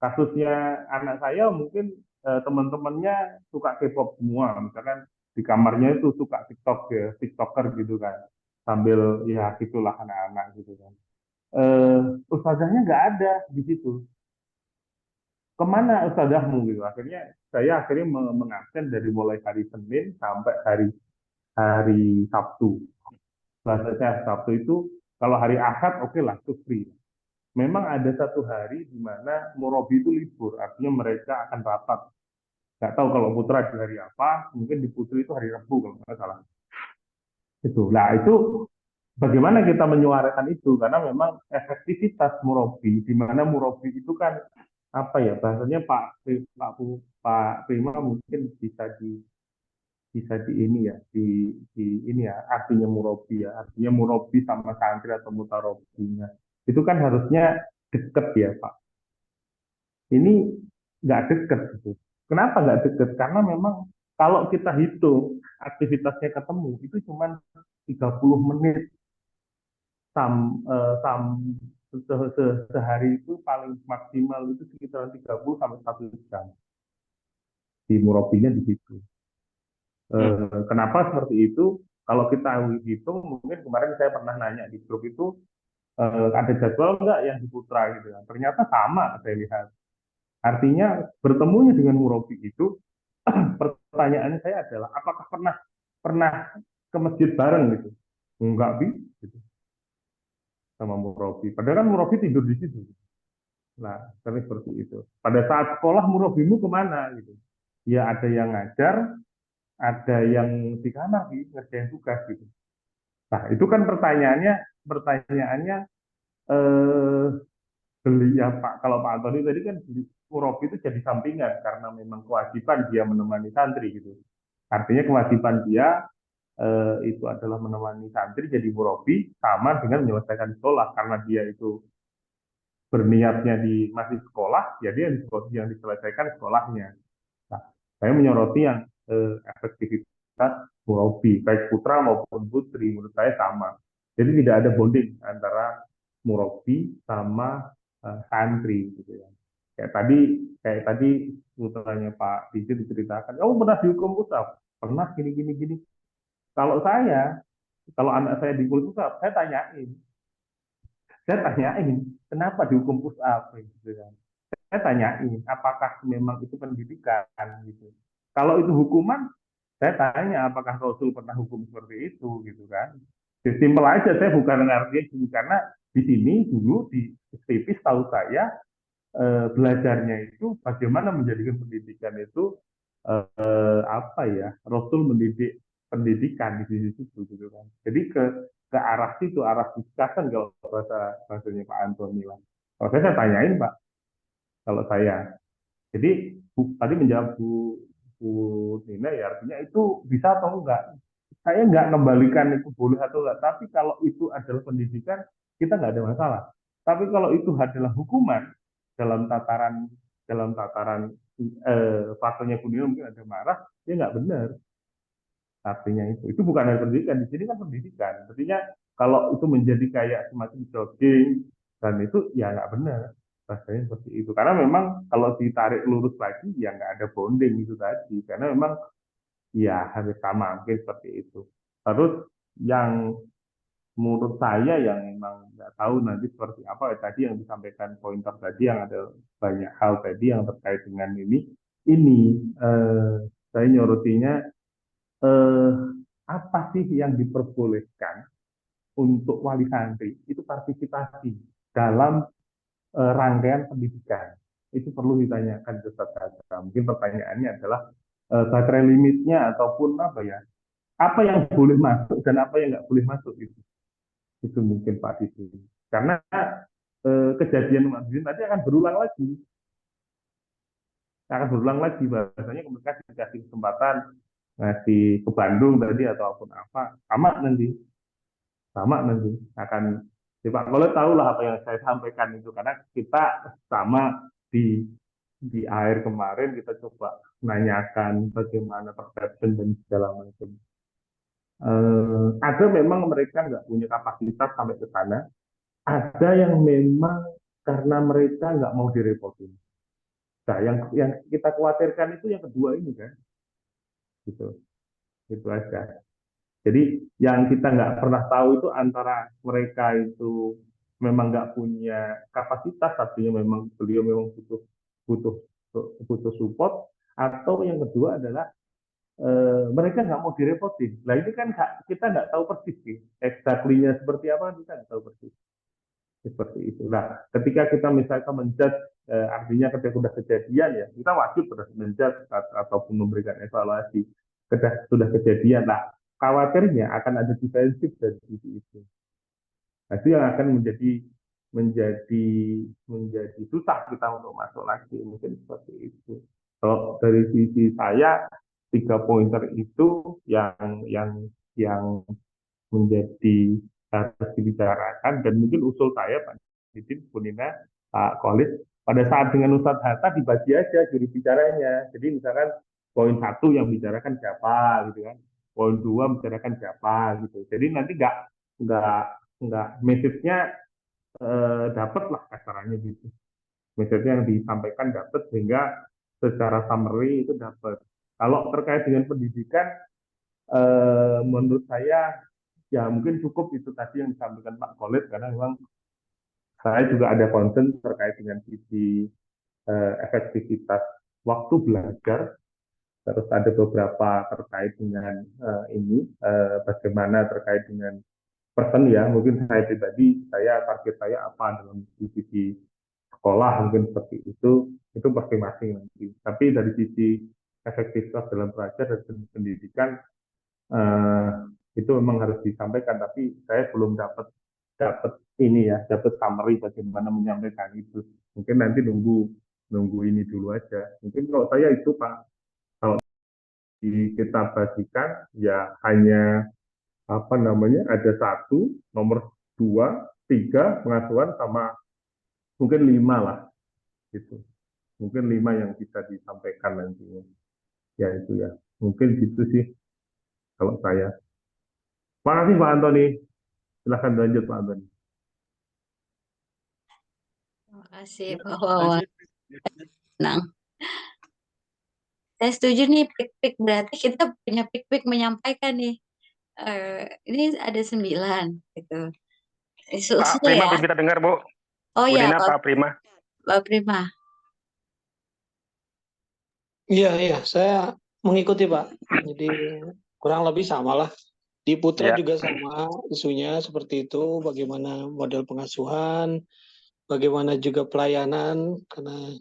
Kasusnya anak saya mungkin teman-temannya suka K-pop semua, misalkan di kamarnya itu suka TikTok ya, TikToker gitu kan, sambil ya gitulah anak-anak gitu kan. Ustazahnya nggak ada di situ. Kemana ustazahmu gitu? Saya akhirnya mengabsen dari mulai hari Senin sampai hari Sabtu. Bahasa saya Sabtu itu, kalau hari Ahad oke lah, itu free. Memang ada satu hari di mana Murabi itu libur, artinya mereka akan rapat. Nggak tahu kalau putra di hari apa, mungkin di putri itu hari Rabu kalau nggak salah. Itu bagaimana kita menyuarakan itu? Karena memang efektivitas Murabi, di mana Murabi itu kan apa ya bahasanya Pak Prima mungkin bisa di ini ya di ini ya, artinya Murabi ya, artinya Murabi sama santri atau mutarobinya itu kan harusnya deket ya Pak. Ini nggak deket gitu. Kenapa nggak deket? Karena memang kalau kita hitung aktivitasnya ketemu itu cuma 30 menit sehari itu paling maksimal itu sekitar 30 sampai 1 jam di Murabinya di situ. Kenapa seperti itu? Kalau kita hitung, mungkin kemarin saya pernah nanya di grup itu, ada jadwal nggak yang di Putra gitu kan. Ternyata sama saya lihat. Artinya bertemunya dengan Murabi itu, pertanyaannya saya adalah, apakah pernah ke masjid bareng gitu? Enggak bi, gitu, sama Murabi. Padahal kan Murabi tidur di situ. Nah, tapi seperti itu. Pada saat sekolah Murabimu kemana gitu? Ya ada yang ngajar, ada yang di kamar ngerjain tugas gitu. Nah, itu kan pertanyaannya eh, beli ya Pak. Kalau Pak Antoni tadi kan Murabi itu jadi sampingan karena memang kewajiban dia menemani santri gitu. Artinya kewajiban dia itu adalah menemani santri jadi Murabi sama dengan menyelesaikan sekolah karena dia itu berniatnya di masih sekolah, jadi yang diselesaikan sekolahnya. Nah, saya menyoroti yang efektivitas Murabi, baik putra maupun putri, menurut saya sama. Jadi tidak ada bonding antara Murabi sama santri, gitu ya. Kayak tadi putranya Pak Didi diceritakan, kamu pernah dihukum pusat? Pernah gini. Kalau anak saya dihukum pusat, saya tanyain, kenapa dihukum push up gitu kan. Saya tanyain, apakah memang itu pendidikan gitu. Kalau itu hukuman, saya tanya apakah Rasul pernah hukum seperti itu gitu kan. Simpel aja, saya bukan ngerti gini karena di sini dulu di STP tahu saya belajarnya itu bagaimana menjadikan pendidikan itu apa ya, Rasul mendidik pendidikan di situ gitu kan. Jadi ke arah situ, arah discussion kalau bahasanya Pak Antoni lah. Kalau saya tanyain Pak, kalau saya. Jadi tadi menjawab Bu Nina ya artinya itu bisa atau enggak. Saya enggak kembalikan itu boleh atau enggak, tapi kalau itu adalah pendidikan kita enggak ada masalah. Tapi kalau itu adalah hukuman dalam tataran faktanya Bu Nina mungkin ada marah, dia enggak benar. Artinya itu bukan hanya pendidikan, di sini kan pendidikan. Artinya kalau itu menjadi kayak semacam jogging, Dan itu ya nggak benar, rasanya seperti itu. Karena memang kalau ditarik lurus lagi ya nggak ada bonding itu tadi. Karena memang ya hampir sama mungkin seperti itu. Terus yang menurut saya yang memang nggak tahu nanti seperti apa tadi yang disampaikan pointer tadi yang ada banyak hal tadi yang terkait dengan ini saya nyorotinya eh, apa sih yang diperbolehkan untuk wali santri itu partisipasi dalam rangkaian pendidikan. Itu perlu ditanyakan ke Ustaz Hatta. Mungkin pertanyaannya adalah baterai limitnya ataupun apa ya, apa yang boleh masuk dan apa yang nggak boleh masuk itu mungkin Pak Didi. Karena kejadian Umat Didi nanti akan berulang lagi, bahasanya mereka dikasih kesempatan ngasih ke Bandung tadi ataupun apa sama nanti akan Pak Kolot tahu lah apa yang saya sampaikan itu karena kita sama di akhir kemarin kita coba menanyakan bagaimana perception dan segala macam. Ada memang mereka nggak punya kapasitas sampai ke sana, ada yang memang karena mereka nggak mau direpotin. Nah, yang kita khawatirkan itu yang kedua ini kan, gitu, itu aja. Jadi yang kita nggak pernah tahu itu antara mereka itu memang nggak punya kapasitas, artinya memang beliau memang butuh butuh support, atau yang kedua adalah mereka nggak mau direpotin. Nah ini kan kita nggak tahu persis sih, exactly-nya seperti apa kita nggak tahu persis. Seperti itu. Nah, ketika kita misalkan menjudge, artinya ketika sudah kejadian ya, kita wajib sudah menjudge ataupun memberikan evaluasi. Ketika sudah kejadian, nah khawatirnya akan ada defensif dari sisi itu. Nah, itu yang akan menjadi susah kita untuk masuk lagi, mungkin seperti itu. Kalau dari sisi saya 3 pointer itu yang menjadi harus dibicarakan dan mungkin usul saya Pak Didin, Bu Nina, Pak Khalid pada saat dengan Ustadz Hatta dibagi aja juri bicaranya. Jadi misalkan poin 1 yang bicarakan siapa gitu kan, poin 2 bicarakan siapa gitu. Jadi nanti nggak message-nya dapat lah kasarannya gitu. Message-nya yang disampaikan dapat sehingga secara summary itu dapat. Kalau terkait dengan pendidikan menurut saya ya mungkin cukup itu tadi yang disampaikan Pak Khalid karena memang saya juga ada concern terkait dengan sisi efektivitas waktu belajar, terus ada beberapa terkait dengan ini bagaimana terkait dengan person ya, mungkin saya pribadi target saya apa dalam sisi sekolah mungkin seperti itu masing-masing nanti. Tapi dari sisi efektivitas dalam belajar dan pendidikan itu memang harus disampaikan, tapi saya belum dapat ini ya, dapat summary bagaimana menyampaikan itu. Mungkin nanti nunggu ini dulu aja. Mungkin kalau saya itu Pak, kalau kita bagikan ya hanya apa namanya ada 1, nomor 2, 3 pengasuhan sama mungkin 5 lah gitu. Mungkin 5 yang bisa disampaikan nantinya. Ya itu ya. Mungkin gitu sih kalau saya. Terima kasih Pak Antoni. Silahkan lanjut Pak Antoni. Terima kasih Pak Wawan. Nah, saya setuju nih pik-pik, berarti kita punya pik-pik menyampaikan nih. Ini ada 9 gitu. Pak Isu-isu Prima ya. belum kita dengar, Bu. Oh Bu ya, Dina, Pak Prima. Pak Prima. Iya, saya mengikuti Pak. Jadi kurang lebih sama lah. Di Putra Ya. juga sama isunya seperti itu, bagaimana model pengasuhan, bagaimana juga pelayanan, karena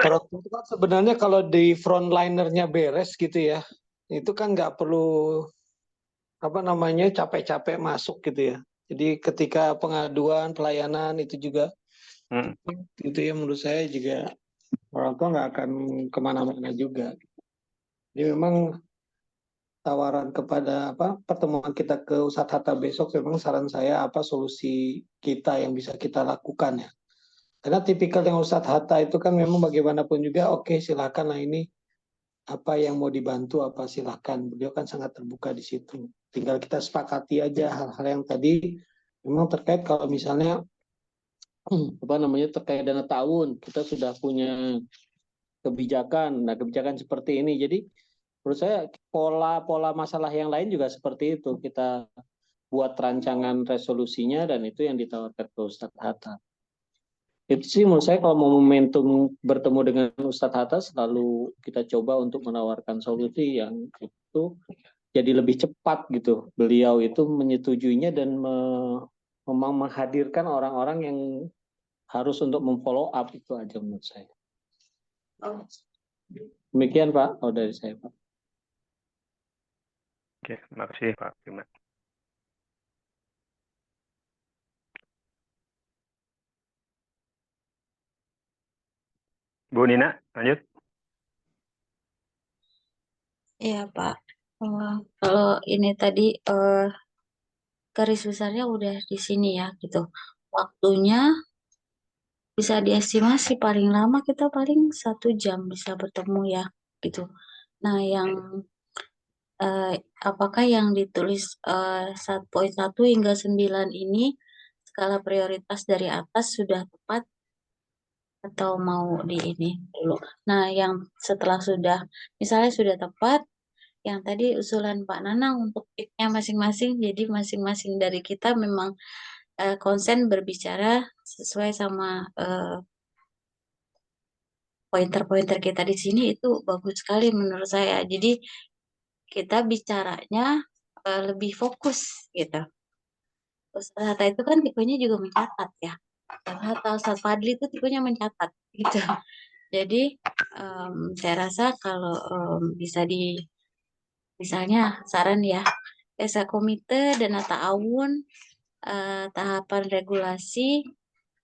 kan sebenarnya kalau di frontlinernya beres gitu ya, itu kan nggak perlu apa namanya capek-capek masuk gitu ya. Jadi ketika pengaduan pelayanan itu juga itu ya menurut saya juga orang tua nggak akan kemana-mana juga. Jadi memang tawaran kepada pertemuan kita ke Ustadz Hatta besok memang saran saya apa solusi kita yang bisa kita lakukan ya. Karena tipikal yang Ustadz Hatta itu kan memang bagaimanapun juga oke, silakan lah ini apa yang mau dibantu apa silakan. Beliau kan sangat terbuka di situ. Tinggal kita sepakati aja hal-hal yang tadi memang terkait kalau misalnya apa namanya terkait dana tahun, kita sudah punya kebijakan. Nah, kebijakan seperti ini. Jadi menurut saya pola-pola masalah yang lain juga seperti itu. Kita buat rancangan resolusinya dan itu yang ditawarkan ke Ustadz Hatta. Itu sih menurut saya kalau mau momentum bertemu dengan Ustadz Hatta selalu kita coba untuk menawarkan solusi yang itu jadi lebih cepat gitu. Beliau itu menyetujuinya dan memang menghadirkan orang-orang yang harus untuk memfollow up itu aja menurut saya. Demikian Pak, kalau dari saya Pak. Oke, terima kasih Pak Firman. Bu Nina, lanjut. Iya Pak. Kalau ini tadi garis besarnya udah di sini ya gitu. Waktunya bisa diestimasi paling lama kita paling 1 jam bisa bertemu ya gitu. Nah yang apakah yang ditulis 1.1 hingga 9 ini skala prioritas dari atas sudah tepat atau mau di ini dulu? Nah yang setelah sudah misalnya sudah tepat yang tadi usulan Pak Nanang untuk pick-nya masing-masing, jadi masing-masing dari kita memang konsen berbicara sesuai sama pointer-pointer kita di sini itu bagus sekali menurut saya. Jadi kita bicaranya lebih fokus gitu. Ustaz Hatta itu kan tipenya juga mencatat ya. Ustaz Hatta, Ustaz Fadli itu tipenya mencatat gitu. Jadi saya rasa kalau bisa di misalnya saran ya, komite dana ta'awun tahapan regulasi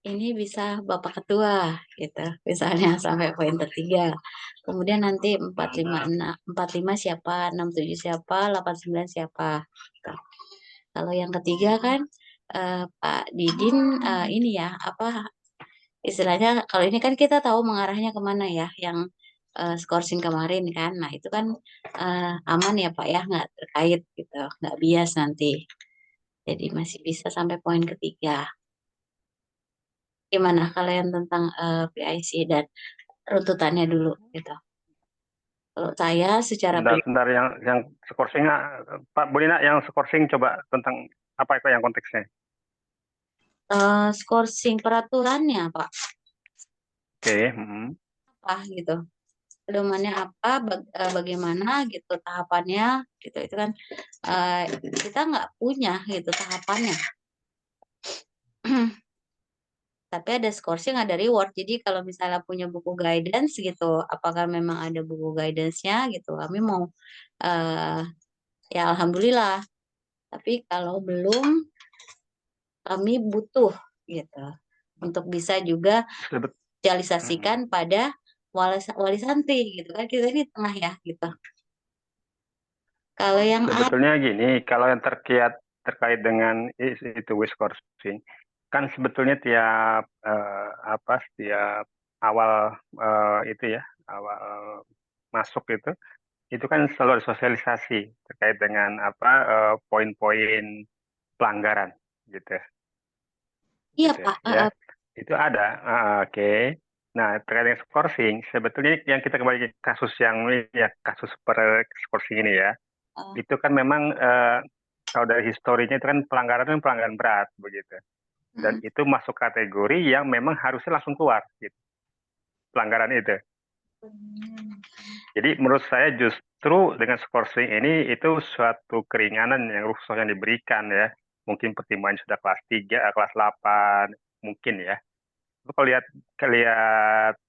ini bisa Bapak Ketua gitu. Misalnya sampai poin ketiga. Kemudian nanti 45 siapa, 67 siapa, 89 siapa. Gitu. Kalau yang ketiga kan Pak Didin ini ya apa istilahnya kalau ini kan kita tahu mengarahnya kemana ya yang skorsing kemarin kan. Nah itu kan aman ya Pak ya nggak terkait gitu, nggak bias nanti. Jadi masih bisa sampai poin ketiga. Gimana kalau yang tentang PIC dan runtutannya dulu gitu. Kalau saya secara Sebentar, yang skorsingnya, Pak Bu Nina, yang skorsing coba tentang apa itu yang konteksnya? skorsing peraturannya Pak Oke. apa gitu. Pedomannya apa, bagaimana gitu tahapannya gitu. Itu kan kita nggak punya gitu tahapannya. Tapi ada skorsing, ada reward. Jadi kalau misalnya punya buku guidance gitu, apakah memang ada buku guidance-nya gitu. Kami mau ya alhamdulillah. Tapi kalau belum kami butuh gitu untuk bisa juga Sebet- sosialisasikan pada wali santri gitu kan kita ini tengah ya gitu. Kalau yang Sebetulnya gini, kalau yang terkait dengan itu wiscorsing, kan sebetulnya tiap setiap awal itu ya, awal masuk itu kan selalu ada sosialisasi terkait dengan poin-poin pelanggaran gitu. iya Gitu Pak, ya. Itu ada. Oke. Nah, terkait dengan skorsing, sebetulnya yang kita kembali ke kasus yang ini ya, kasus per skorsing ini ya, itu kan memang kalau dari historinya itu kan pelanggaran berat begitu. Dan itu masuk kategori yang memang harusnya langsung keluar gitu, pelanggaran itu. Jadi menurut saya justru dengan skorsing ini itu suatu keringanan yang rukhsah yang diberikan ya. Mungkin pertimbangan sudah kelas 3, kelas 8, mungkin ya. Kalau lihat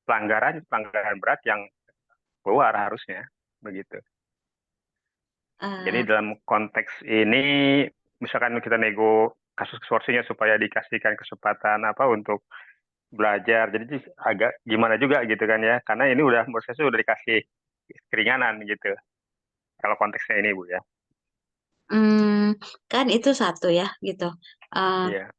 pelanggaran berat yang keluar harusnya begitu. Jadi dalam konteks ini misalkan kita nego kasus skorsingnya supaya dikasihkan kesempatan untuk belajar. Jadi agak gimana juga gitu kan ya. Karena ini udah menurut saya sudah dikasih keringanan gitu. Kalau konteksnya ini Bu ya. kan itu satu ya gitu. Iya.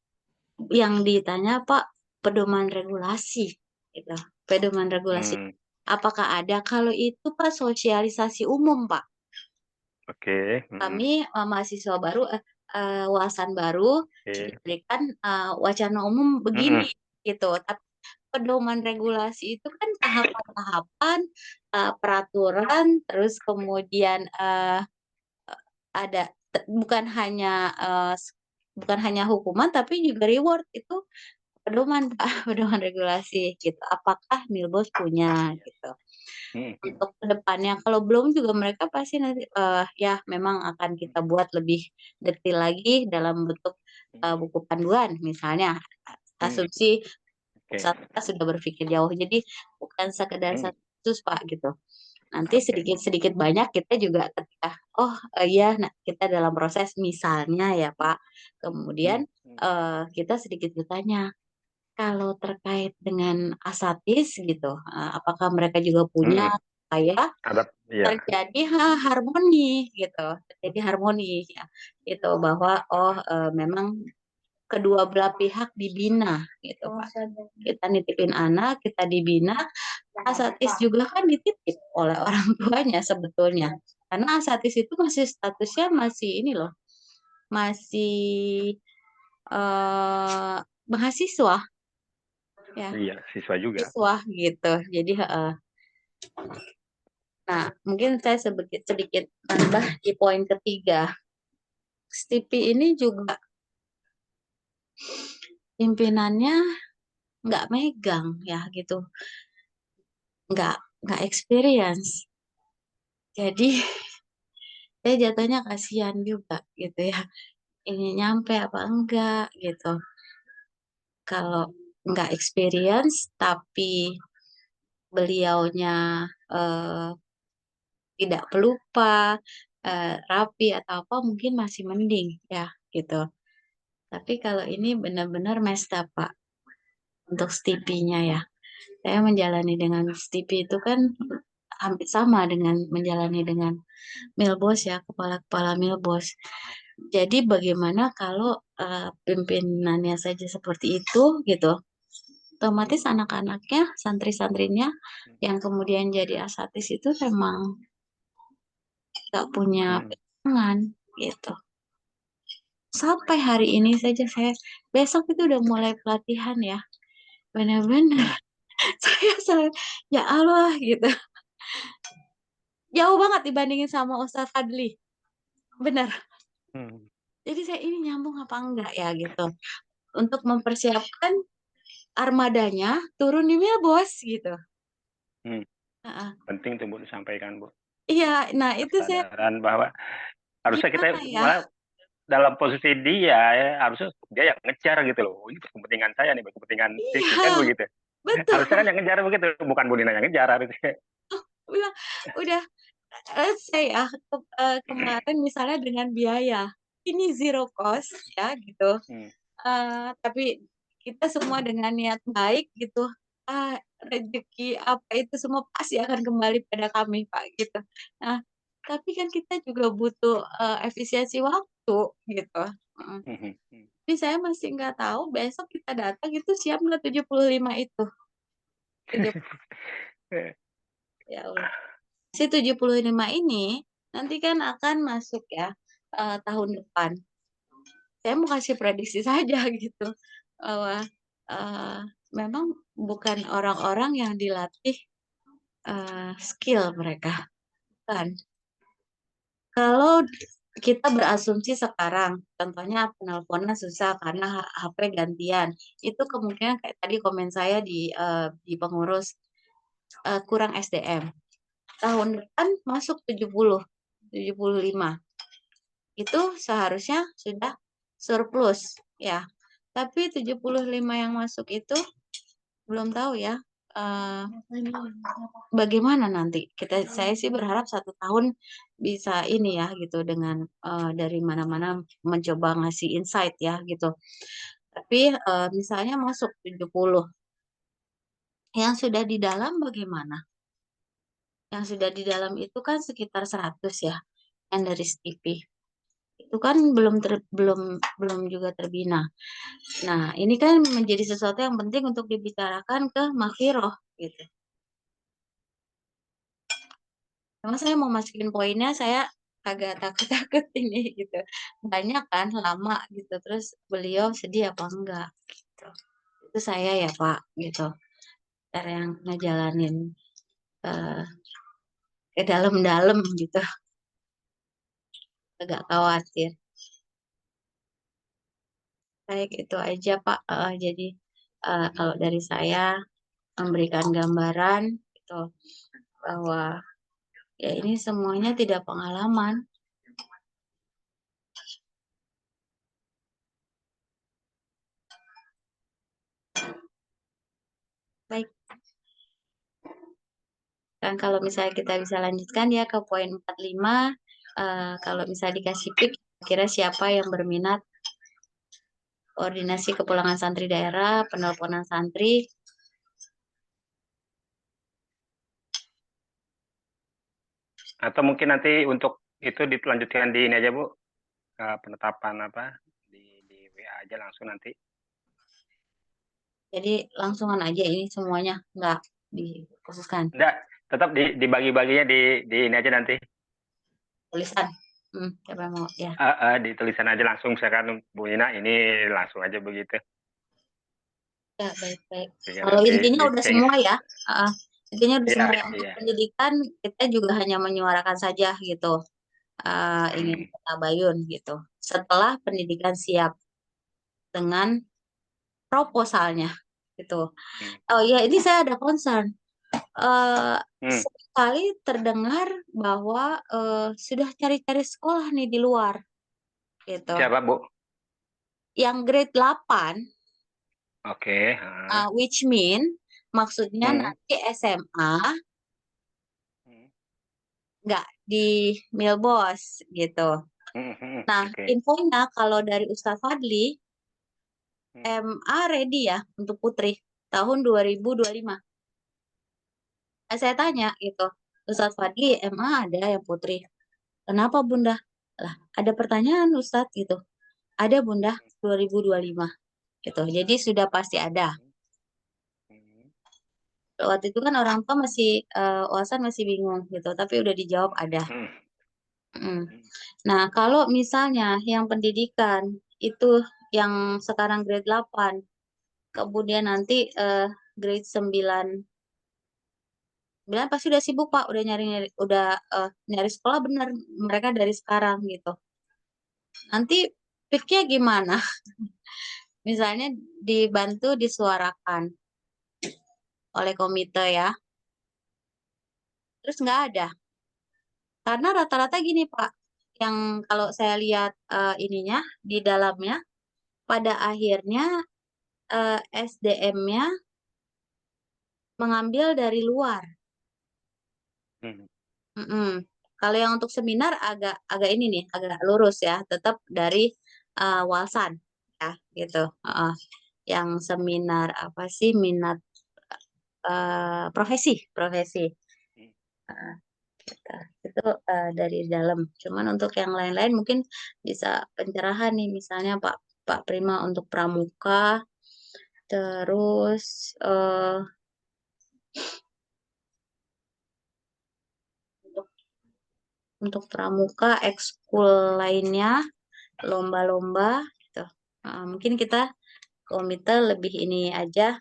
Yang ditanya Pak pedoman regulasi gitu. Pedoman regulasi. Apakah ada? Kalau itu Pak sosialisasi umum Pak. Oke. Kami mahasiswa baru, wawasan baru diberikan wacana umum begini. gitu. Tapi pedoman regulasi itu kan tahapan-tahapan, peraturan, terus kemudian ada bukan hanya hukuman tapi juga reward itu pedoman Pak, pedoman regulasi gitu. Apakah Milbos punya gitu. Untuk kedepannya kalau belum juga mereka pasti nanti ya memang akan kita buat lebih detail lagi dalam bentuk buku panduan misalnya. Asumsi kita sudah berpikir jauh, jadi bukan sekedar satu kasus Pak gitu. Nanti sedikit banyak kita juga ketika iya kita dalam proses misalnya ya Pak, kemudian kita sedikit bertanya kalau terkait dengan asatis gitu, apakah mereka juga punya supaya terjadi harmoni gitu, terjadi harmoni ya, gitu bahwa memang kedua belah pihak dibina gitu Pak. Kita nitipin anak, kita dibina, asatis juga kan dititip oleh orang tuanya sebetulnya. Karena asatis itu masih statusnya masih ini loh, masih mahasiswa ya. Iya, siswa juga. Siswa gitu. Jadi nah, mungkin saya sedikit tambah di poin ketiga. Stipi ini juga pimpinannya nggak megang ya gitu, nggak experience. Jadi saya jatuhnya kasihan juga gitu ya. Ini nyampe apa enggak gitu. Kalau nggak experience tapi beliaunya tidak pelupa, rapi atau apa mungkin masih mending ya gitu. Tapi kalau ini benar-benar messed up Pak untuk stipinya ya. Saya menjalani dengan stipi itu kan hampir sama dengan menjalani dengan Milbos ya, kepala-kepala Milbos. Jadi bagaimana kalau pimpinannya saja seperti itu gitu, otomatis anak-anaknya, santri-santrinya yang kemudian jadi asatis itu memang nggak punya pegangan gitu. Sampai hari ini saja besok itu udah mulai pelatihan ya, benar-benar saya ya Allah gitu. Jauh banget dibandingin sama Ustadz Fadli, benar. Jadi saya ini nyambung apa enggak ya gitu. Untuk mempersiapkan armadanya turun di Milbos gitu. Penting tuh Bu disampaikan Bu. Iya, nah itu saya kesadaran bahwa harusnya kita ya? malah dalam posisi dia ya, harusnya dia yang ngejar gitu loh. Ini kepentingan saya nih, kepentingan Siti kan begitu. Betul. Harusnya kan yang ngejar begitu, bukan Bu Nina yang ngejar harusnya. Udah saya kemarin misalnya dengan biaya ini zero cost ya gitu. Tapi kita semua dengan niat baik gitu. Rezeki apa itu semua pasti akan kembali pada kami Pak gitu. Nah, tapi kan kita juga butuh efisiensi waktu gitu. Tapi saya masih nggak tahu besok kita datang itu siap nggak 75 itu. Ya Allah. Si 75 ini nanti kan akan masuk ya tahun depan. Saya mau kasih prediksi saja gitu bahwa memang bukan orang-orang yang dilatih skill mereka, bukan. Kalau kita berasumsi sekarang, contohnya penelponan susah karena HP gantian, itu kemungkinan kayak tadi komen saya di pengurus kurang SDM. Tahun depan masuk 75. Itu seharusnya sudah surplus ya. Tapi 75 yang masuk itu belum tahu ya bagaimana nanti. Saya sih berharap 1 tahun bisa ini ya gitu dengan dari mana-mana mencoba ngasih insight ya gitu. Tapi misalnya masuk 70. Yang sudah di dalam bagaimana? Yang sudah di dalam itu kan sekitar 100 ya, yang dari STP. Itu kan belum juga terbina. Nah, ini kan menjadi sesuatu yang penting untuk dibicarakan ke Mafiroh gitu. Cuma saya mau masukin poinnya, saya agak takut-takut ini gitu. Banyak kan lama gitu, terus beliau sedih apa enggak gitu. itu saya ya Pak gitu. Cara yang ngejalanin eh, ke dalam-dalam gitu, agak khawatir. Baik itu aja Pak. Jadi kalau dari saya memberikan gambaran gitu bahwa ya ini semuanya tidak pengalaman. Baik. Dan kalau misalnya kita bisa lanjutkan ya ke poin 45, kalau misalnya dikasih pick, kira siapa yang berminat koordinasi kepulangan santri daerah, penelponan santri. Atau mungkin nanti untuk itu dilanjutkan di ini aja Bu, penetapan apa di WA aja langsung nanti. Jadi langsungan aja ini semuanya, nggak dikhususkan. Enggak, tetap dibagi-baginya di ini aja nanti. Tulisan. Siapa yang mau ya. Di tulisan aja langsung, misalkan Bu Ina ini langsung aja begitu. Ya, baik-baik. Tinggal Kalau intinya udah change. semua ya. Intinya udah Iya, semua ya. Untuk iya. pendidikan kita juga hanya menyuarakan saja gitu. Ingin tabayun gitu. Setelah pendidikan siap dengan proposalnya gitu. Oh ya, ini saya ada concern. Sekali terdengar bahwa sudah cari-cari sekolah nih di luar gitu. Siapa Bu? Yang grade 8, Oke. which mean maksudnya nanti SMA nggak di Milbos gitu. Nah, infonya kalau dari Ustadz Fadli, MA ready ya untuk Putri tahun 2025. Saya tanya gitu, Ustadz Fadli MA ada yang Putri. Kenapa Bunda? Lah, ada pertanyaan Ustadz gitu. Ada Bunda 2025 gitu. Jadi sudah pasti ada. Waktu itu kan orang tua masih Wasan masih bingung gitu, tapi udah dijawab ada. Nah, kalau misalnya yang pendidikan itu yang sekarang grade 8, kemudian nanti grade 9 pasti udah sibuk Pak, udah nyari sekolah benar mereka dari sekarang gitu. Nanti pikirnya gimana? Misalnya dibantu disuarakan oleh komite ya, terus nggak ada. Karena rata-rata gini Pak, yang kalau saya lihat ininya di dalamnya, pada akhirnya SDM-nya mengambil dari luar. Kalau yang untuk seminar agak ini nih, agak lurus ya, tetap dari Walsan ya gitu. Yang seminar apa sih minat profesi gitu. Itu dari dalam. Cuman untuk yang lain-lain mungkin bisa pencerahan nih, misalnya Pak Prima untuk pramuka, terus untuk pramuka ekskul lainnya, lomba-lomba gitu. Mungkin kita komite lebih ini aja,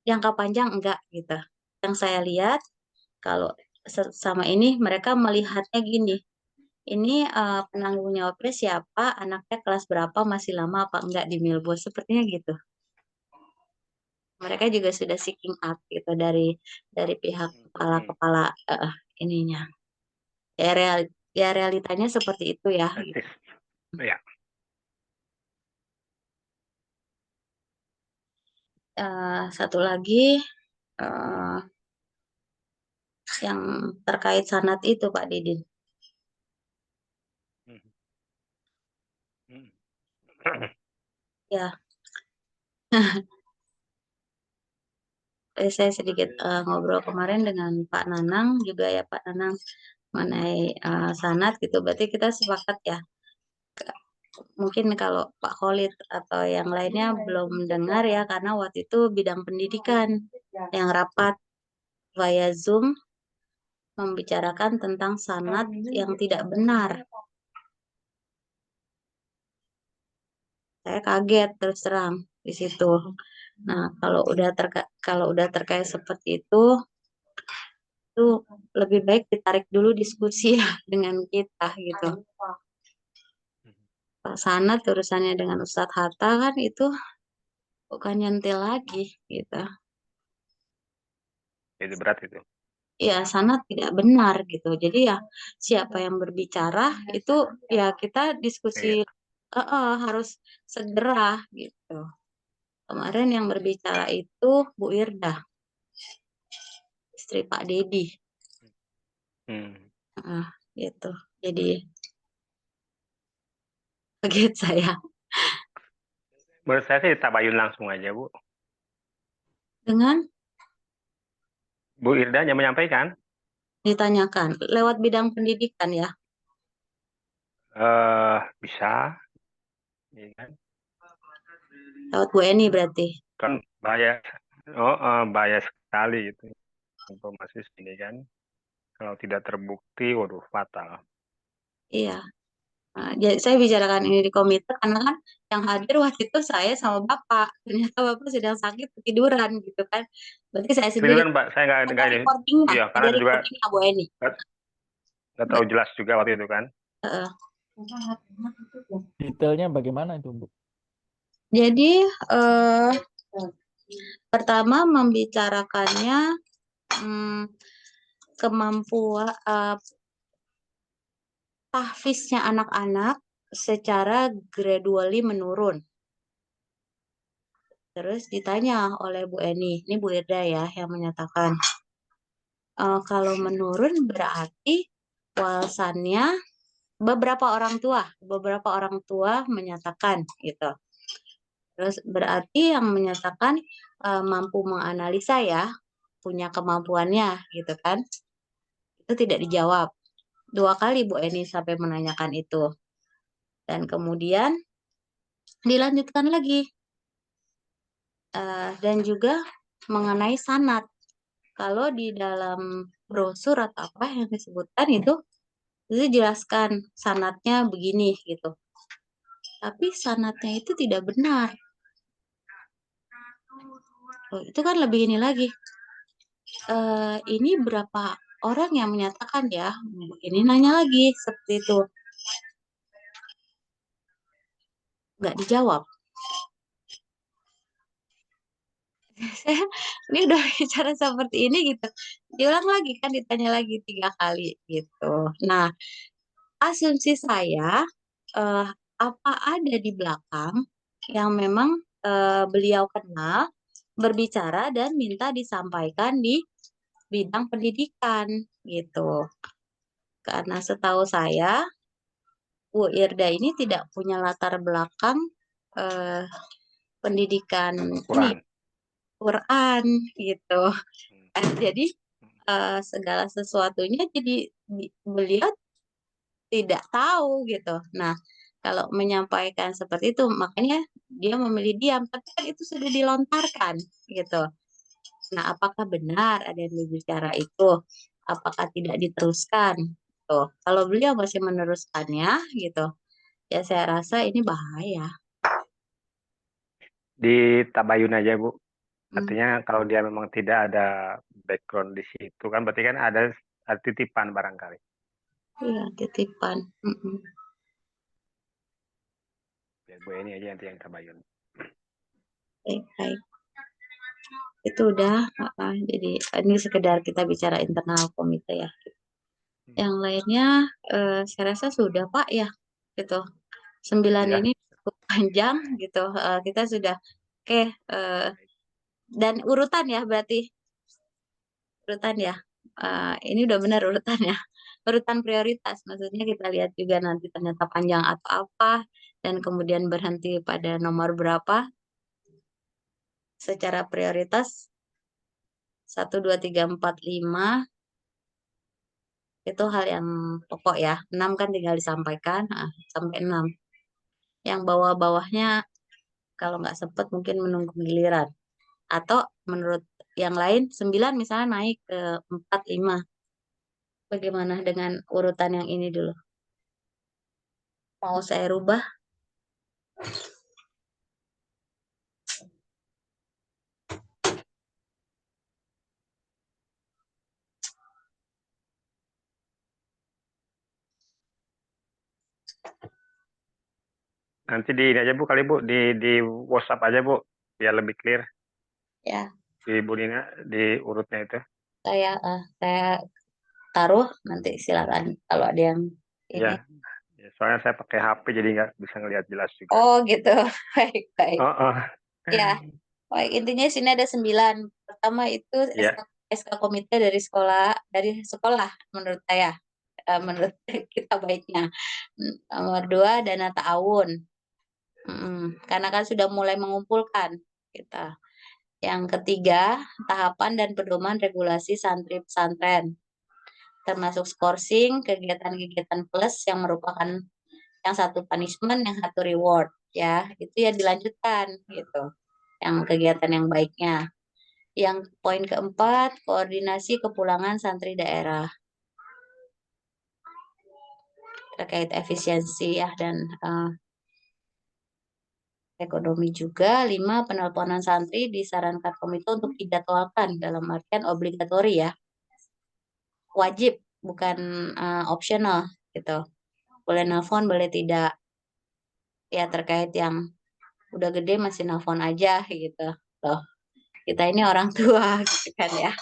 jangka panjang enggak gitu. Yang saya lihat kalau sama ini mereka melihatnya gini, ini penanggung jawabnya siapa, anaknya kelas berapa, masih lama apa enggak di Milbos, sepertinya gitu. Mereka juga sudah seeking up gitu dari pihak kepala ininya. Ya realitanya seperti itu ya. Gitu. Ya. Satu lagi yang terkait sanad itu Pak Didin. Ya. Saya sedikit ngobrol kemarin dengan Pak Nanang juga ya Pak Nanang mengenai sanad gitu. Berarti kita sepakat ya. Mungkin kalau Pak Khalid atau yang lainnya belum dengar ya, karena waktu itu bidang pendidikan yang rapat via Zoom membicarakan tentang sanad yang tidak benar. Saya kaget terus terang di situ. Nah, kalau udah terkait seperti itu lebih baik ditarik dulu diskusi ya dengan kita gitu. Pak Sanad urusannya dengan Ustadz Hatta kan itu bukan nyentil lagi gitu. Itu berat itu. Ya, Sanad tidak benar gitu. Jadi ya siapa yang berbicara itu ya kita diskusi Iya. harus segera gitu. Kemarin yang berbicara itu Bu Irda, istri Pak Dedi. Gitu. Jadi kaget saya. Menurut saya sih tabayun langsung aja, Bu. Dengan Bu Irda yang menyampaikan, ditanyakan lewat bidang pendidikan ya. bisa, ya kan? Lewat Bu Eni berarti. Kan bahaya, bahaya sekali itu informasi ini kan. Kalau tidak terbukti, waduh fatal. Iya. Nah, jadi saya bicarakan ini di komite karena kan yang hadir waktu itu saya sama Bapak. Ternyata Bapak sedang sakit ketiduran gitu kan. Berarti saya sendiri. Ketiduran, Mbak, saya Ada nggak ini. recordingnya, Iya, karena ada juga recordingnya Bu Eni. nggak terlalu jelas juga waktu itu kan. Detailnya bagaimana itu, Bu? Jadi pertama membicarakannya kemampuan tahfiznya anak-anak secara gradually menurun. Terus ditanya oleh Bu Eni, ini Bu Irda ya yang menyatakan, kalau menurun berarti wawasannya beberapa orang tua menyatakan gitu. Terus berarti yang menyatakan mampu menganalisa ya, punya kemampuannya gitu kan. Itu tidak dijawab. 2 kali Bu Eni sampai menanyakan itu. Dan kemudian dilanjutkan lagi. Dan juga mengenai sanad. Kalau di dalam brosur atau apa yang disebutkan itu jelaskan sanadnya begini gitu. Tapi sanadnya itu tidak benar. Itu kan lebih ini lagi. Ini berapa orang yang menyatakan ya? Ini nanya lagi seperti itu. Nggak dijawab. Saya ini udah bicara seperti ini gitu. Diulang lagi kan, ditanya lagi 3 kali gitu. Nah, asumsi saya apa ada di belakang yang memang beliau kenal, berbicara dan minta disampaikan di bidang pendidikan gitu. Karena setahu saya Bu Irda ini tidak punya latar belakang pendidikan ini Quran gitu. Jadi segala sesuatunya jadi beliau tidak tahu gitu. Nah, kalau menyampaikan seperti itu, makanya dia memilih diam. Tapi kan itu sudah dilontarkan gitu. Nah, apakah benar ada yang berbicara itu? Apakah tidak diteruskan? Tuh, kalau beliau masih meneruskannya gitu, ya saya rasa ini bahaya. Di tabayun aja, Bu. Artinya kalau dia memang tidak ada background di situ kan berarti kan ada titipan barangkali. Iya, titipan. Biar Bu ini aja nanti yang tabayun. Baik. Itu udah, jadi ini sekedar kita bicara internal komite ya. Yang lainnya saya rasa sudah Pak ya, gitu. 9 Ya. ini cukup panjang gitu. Kita sudah oke. Dan urutan ya berarti urutan ya. Ini udah benar urutannya. Urutan prioritas, maksudnya kita lihat juga nanti ternyata panjang atau apa, dan kemudian berhenti pada nomor berapa. Secara prioritas 1, 2, 3, 4, 5 itu hal yang pokok ya. 6 kan tinggal disampaikan, sampai 6. Yang bawah-bawahnya kalau nggak sempat mungkin menunggu giliran. Atau menurut yang lain 9 misalnya naik ke 4, 5. Bagaimana dengan urutan yang ini dulu? Mau saya rubah? Nanti di ini aja Bu kali Bu di WhatsApp aja Bu biar lebih clear Ya, di Bu Nina di urutnya itu. saya taruh nanti silakan kalau ada yang ini. Ya, ya, soalnya saya pakai HP jadi nggak bisa ngelihat jelas juga. Oh gitu, baik baik. Oh, oh. Ya, baik intinya sini ada 9. Pertama itu Ya, SK komite dari sekolah menurut saya, menurut kita baiknya. Nomor 2 dana ta'awun. Karena kan sudah mulai mengumpulkan kita. Yang ketiga, tahapan dan pedoman regulasi santri pesantren, termasuk skorsing, kegiatan-kegiatan plus yang merupakan yang satu punishment, yang satu reward, ya itu ya dilanjutkan gitu. Yang kegiatan yang baiknya. Yang poin keempat, koordinasi kepulangan santri daerah terkait efisiensi ya dan ekonomi juga. 5, penelponan santri disarankan komite untuk dijadwalkan dalam artian obligatori ya, wajib bukan optional gitu. Boleh nelfon, boleh tidak. Ya terkait yang udah gede masih nelfon aja gitu. Loh, kita ini orang tua gitu kan ya.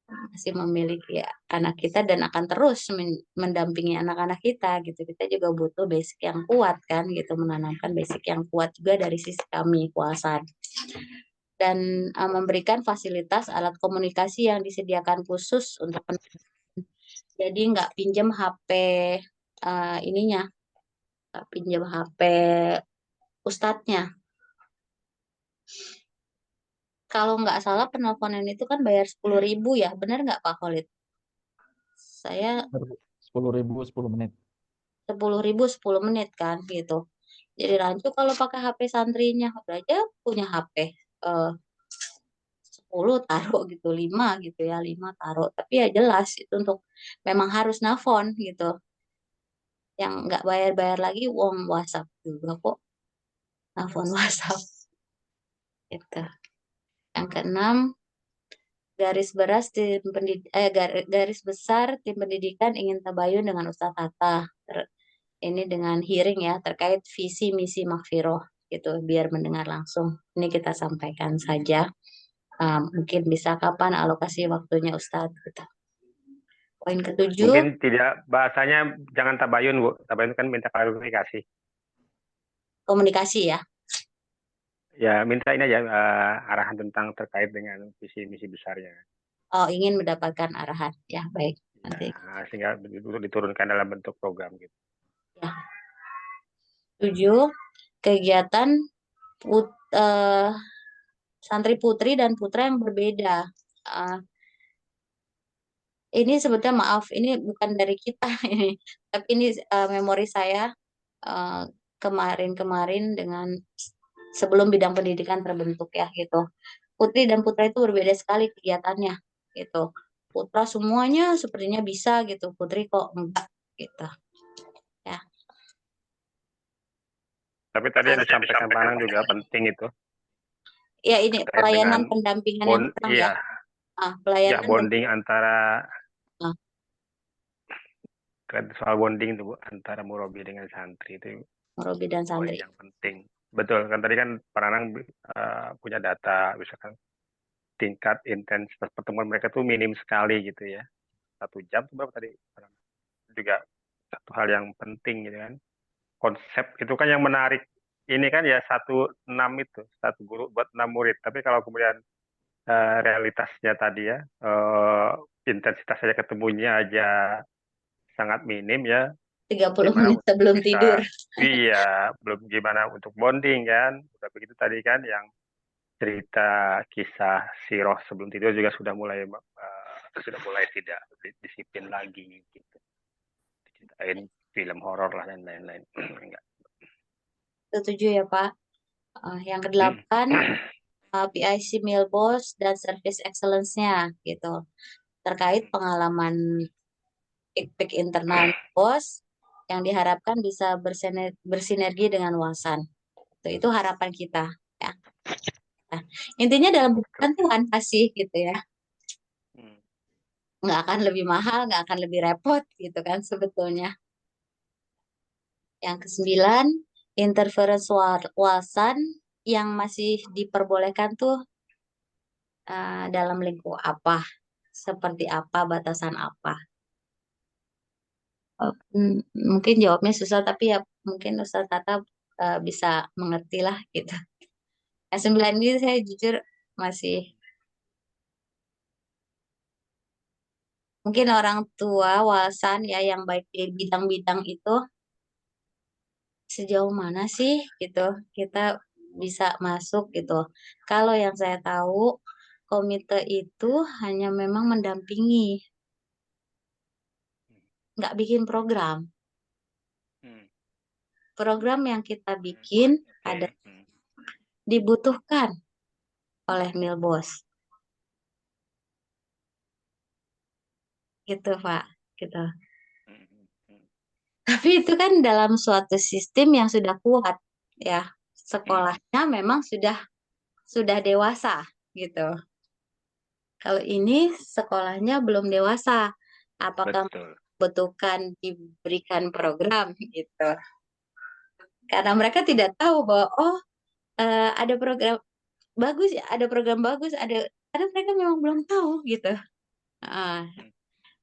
Masih memiliki anak kita dan akan terus mendampingi anak-anak kita gitu. Kita juga butuh basic yang kuat kan gitu, menanamkan basic yang kuat juga dari sisi kami kuasa. Dan memberikan fasilitas alat komunikasi yang disediakan khusus untuk jadi nggak pinjam HP ininya, nggak pinjam HP ustadznya. Kalau nggak salah penelponan itu kan bayar 10.000 ya, benar nggak Pak Khalid? Saya 10.000 10 menit. 10.000 10 menit kan gitu. Jadi rancu kalau pakai HP santrinya udah aja punya HP 10 taruh gitu, 5 gitu ya, 5 taruh. Tapi ya jelas itu untuk memang harus nelfon gitu. Yang nggak bayar-bayar lagi uang WhatsApp juga kok, nelfon WhatsApp gitu. Yang keenam, garis besar tim pendidikan ingin tabayun dengan Ustadz Hatta. Ini dengan hearing ya terkait visi misi Makfiroh gitu biar mendengar langsung. Ini kita sampaikan saja. Mungkin bisa kapan alokasi waktunya Ustadz gitu. Poin ketujuh, mungkin tidak bahasanya jangan tabayun Bu. Tabayun kan minta klarifikasi. komunikasi ya. Ya, minta ini aja arahan tentang terkait dengan visi misi besarnya. Oh, ingin mendapatkan arahan. Ya, baik. Nanti. Ya, sehingga diturunkan dalam bentuk program gitu. Ya. 7, kegiatan santri putri dan putra yang berbeda. Ini sebetulnya maaf, ini bukan dari kita ini, tapi ini memori saya kemarin-kemarin dengan sebelum bidang pendidikan terbentuk ya gitu. Putri dan putra itu berbeda sekali kegiatannya gitu. Putra semuanya sepertinya bisa gitu, putri kok enggak gitu. Ya. Tapi tadi yang disampaikan Pak Anang juga penting itu. Ya ini Terkait pelayanan dengan pendampingan yang kurang ya. Ya, Pelayanan bonding antara Ah. soal bonding itu Bu, antara murabi dengan santri itu Robi dan poin santri. yang penting. Betul kan tadi kan Pak Anang punya data misalkan tingkat intensitas pertemuan mereka tuh minim sekali gitu ya. 1 jam itu berapa tadi? Juga satu hal yang penting gitu kan. Konsep itu kan yang menarik. Ini kan ya 1:6 itu, 1 guru buat 6 murid. Tapi kalau kemudian realitasnya tadi ya, intensitas saja ketemunya aja sangat minim ya. 30 Gimana menit sebelum bisa, tidur. iya, belum gimana untuk bonding kan. Udah begitu tadi kan yang cerita kisah Siroh sebelum tidur juga sudah mulai tidak disiplin lagi gitu. Diceritain film horor lah dan lain-lain. Enggak. Setuju ya Pak. Yang ke-8 PIC Milbos dan Service Excellence-nya gitu. Terkait pengalaman peak internal bos yang diharapkan bisa bersinergi dengan Wasan. Itu harapan kita ya. Nah, intinya dalam bukan Tuhan kasih gitu ya. Nggak akan lebih mahal, nggak akan lebih repot gitu kan sebetulnya. Yang ke-9, interference wawasan yang masih diperbolehkan tuh dalam lingkup apa, seperti apa, batasan apa. Mungkin jawabnya susah, tapi ya mungkin Ustaz Tata bisa mengerti lah gitu. Yang 9 ini saya jujur masih, mungkin orang tua wawasan ya yang baik di bidang-bidang itu sejauh mana sih gitu kita bisa masuk gitu. Kalau yang saya tahu komite itu hanya memang mendampingi, nggak bikin program. Program yang kita bikin ada dibutuhkan oleh Milbos gitu Pak gitu. Tapi itu kan dalam suatu sistem yang sudah kuat ya, sekolahnya memang sudah dewasa gitu. Kalau ini sekolahnya belum dewasa, apakah Betul. membutuhkan diberikan program gitu? Karena mereka tidak tahu bahwa ada program bagus ya, ada program bagus, karena mereka memang belum tahu gitu.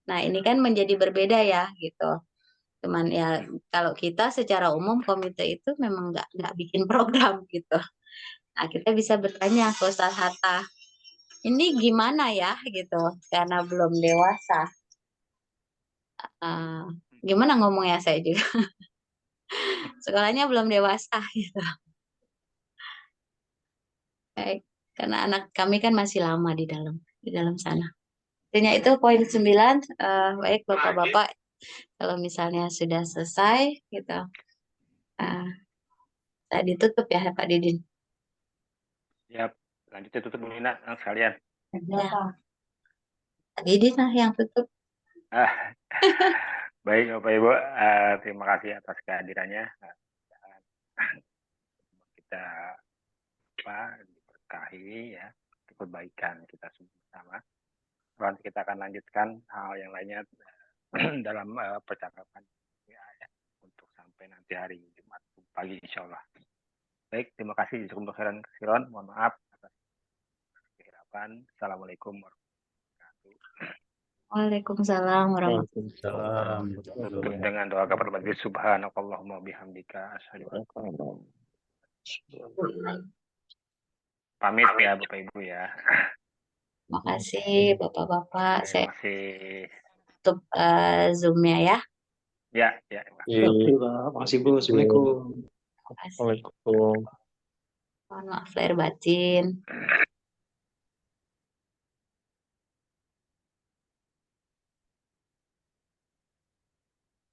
Nah ini kan menjadi berbeda ya gitu. Cuman ya kalau kita secara umum komite itu memang nggak bikin program gitu. Nah kita bisa bertanya ke Ustaz Hatta, ini gimana ya gitu, karena belum dewasa. Gimana ngomongnya saya juga, sekolahnya belum dewasa gitu. Baik, karena anak kami kan masih lama di dalam sana. Intinya itu poin 9. Baik Bapak-Bapak, kalau misalnya sudah selesai gitu, saya ditutup ya Pak Didin. Ya, lanjut tutup Bu Nina sekalian. Ya, Pak Didin lah yang tutup. Baik Bapak Ibu, terima kasih atas kehadirannya. Kita diberkahi ya, kebaikan kita semua bersama. Nanti kita akan lanjutkan hal yang lainnya dalam percakapan ya, untuk sampai nanti hari Jumat pagi insya Allah. Baik, terima kasih untuk khairan kesiron. Mohon maaf atas kehirapan. Assalamualaikum warahmatullahi wabarakatuh. Waalaikumsalam Salam. Tutup dengan doa kepada Bagi Subhanakallahumma bihamdika asyhadu an la ilaha illa anta. Pamit ya Bapak Ibu ya. Terima kasih Bapak-Bapak. Saya Terima kasih. tutup Zoom-nya ya. Ya. Oke, Pak. Makasih Bu. Assalamualaikum. Terima kasih. Waalaikumsalam. Mohon maaf lahir batin.